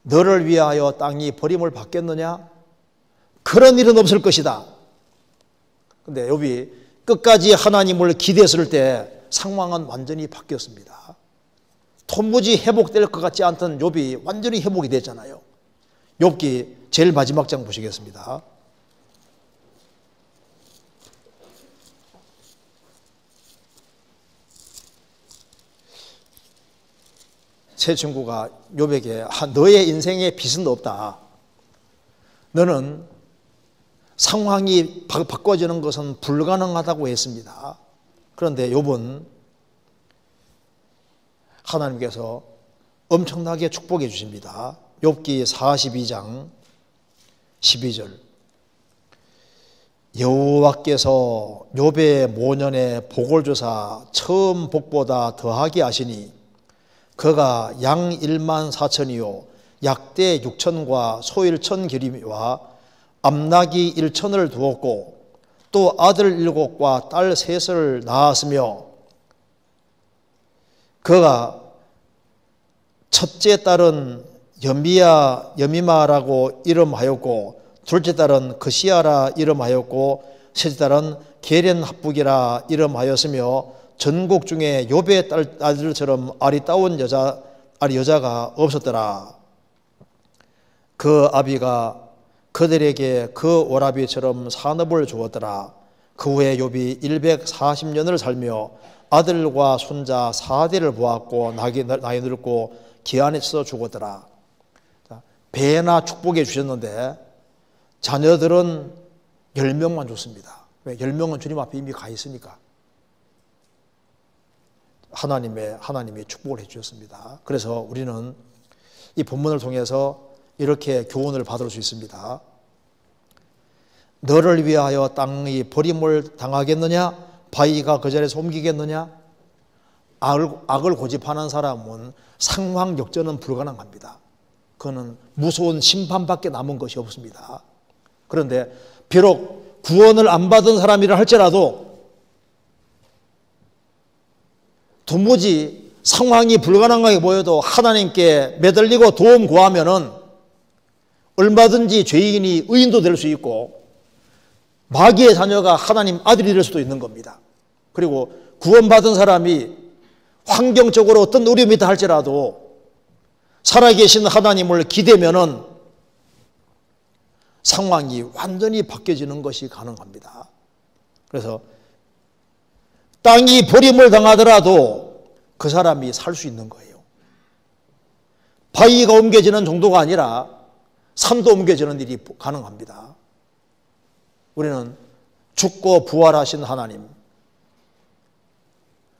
너를 위하여 땅이 버림을 받겠느냐? 그런 일은 없을 것이다. 근데 욥이 끝까지 하나님을 기대했을 때 상황은 완전히 바뀌었습니다. 도무지 회복될 것 같지 않던 욥이 완전히 회복이 됐잖아요. 욥기 제일 마지막 장 보시겠습니다. 새 친구가 욥에게 너의 인생에 빚은 없다. 너는 상황이 바꿔지는 것은 불가능하다고 했습니다. 그런데 욥은 하나님께서 엄청나게 축복해 주십니다. 욥기 42장 12절. 여호와께서 욥의 모년에 복을 주사 처음 복보다 더하게 하시니 그가 양 1만 4천이요 약대 6천과 소 1천 기름이와 암나귀 1천을 두었고 또 아들 7과 딸 3을 낳았으며 그가 첫째 딸은 여미마라고 이름하였고 둘째 딸은 그시아라 이름하였고 셋째 딸은 게렌합북이라 이름하였으며 전국 중에 욥의 딸들처럼 아리따운 여자가 없었더라. 그 아비가 그들에게 그 오라비처럼 산업을 주었더라. 그 후에 욥이 140년을 살며 아들과 손자 4대를 보았고 나이 늙고 기한에서 죽었더라. 배나 축복해 주셨는데 자녀들은 10명만 줬습니다. 왜? 10명은 주님 앞에 이미 가 있으니까. 하나님이 축복을 해 주셨습니다. 그래서 우리는 이 본문을 통해서 이렇게 교훈을 받을 수 있습니다. 너를 위하여 땅이 버림을 당하겠느냐? 바위가 그 자리에서 옮기겠느냐? 악을 고집하는 사람은 상황 역전은 불가능합니다. 그거는 무서운 심판밖에 남은 것이 없습니다. 그런데 비록 구원을 안 받은 사람이라 할지라도 도무지 상황이 불가능하게 보여도 하나님께 매달리고 도움 구하면은 얼마든지 죄인이 의인도 될 수 있고 마귀의 자녀가 하나님 아들이 될 수도 있는 겁니다. 그리고 구원받은 사람이 환경적으로 어떤 어려움이 있다 할지라도 살아계신 하나님을 기대면은 상황이 완전히 바뀌어지는 것이 가능합니다. 그래서 땅이 버림을 당하더라도 그 사람이 살 수 있는 거예요. 바위가 옮겨지는 정도가 아니라 산도 옮겨지는 일이 가능합니다. 우리는 죽고 부활하신 하나님,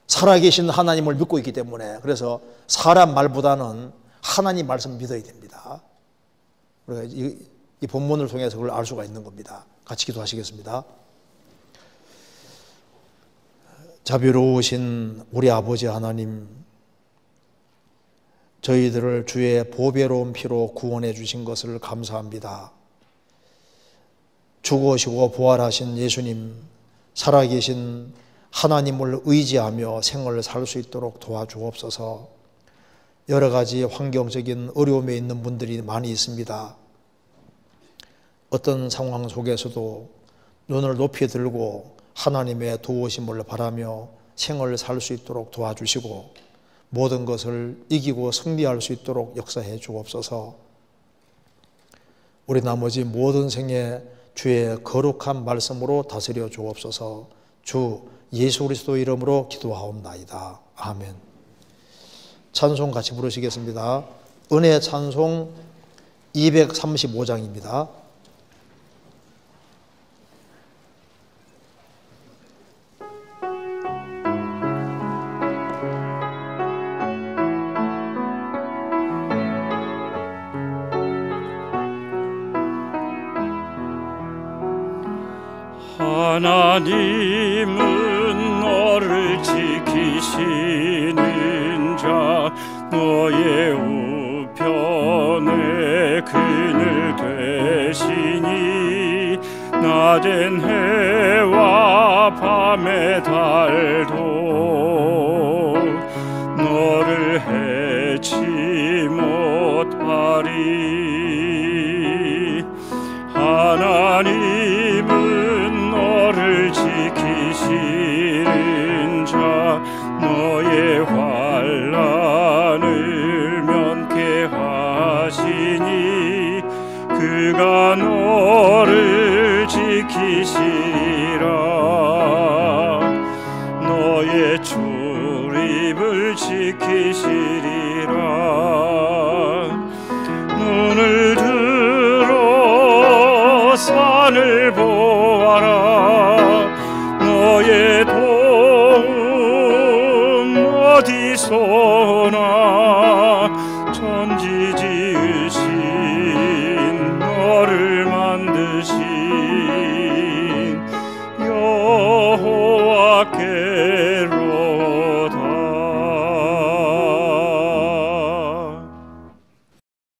살아계신 하나님을 믿고 있기 때문에 그래서 사람 말보다는 하나님 말씀 믿어야 됩니다. 우리가 이 본문을 통해서 그걸 알 수가 있는 겁니다. 같이 기도하시겠습니다. 자비로우신 우리 아버지 하나님, 저희들을 주의 보배로운 피로 구원해 주신 것을 감사합니다. 죽으시고 부활하신 예수님, 살아계신 하나님을 의지하며 생을 살 수 있도록 도와주옵소서. 여러 가지 환경적인 어려움에 있는 분들이 많이 있습니다. 어떤 상황 속에서도 눈을 높이 들고 하나님의 도우심을 바라며 생을 살 수 있도록 도와주시고 모든 것을 이기고 승리할 수 있도록 역사해 주옵소서. 우리 나머지 모든 생에 주의 거룩한 말씀으로 다스려 주옵소서. 주 예수 그리스도 이름으로 기도하옵나이다. 아멘. 찬송 같이 부르시겠습니다. 은혜 찬송 235장입니다. 하나님은 너를 지키시는 자, 너의 우편에 그늘 되시니 낮엔 해와 밤의 달도 너를 해치 못하리. 하나님은 너를 지키시는 자, 너의 환난을 면케 하시니 그가 너를 지키시리라. 너의 출입을 지키시리라. 눈을 들어 산을 보아라. 너의 도움 어디서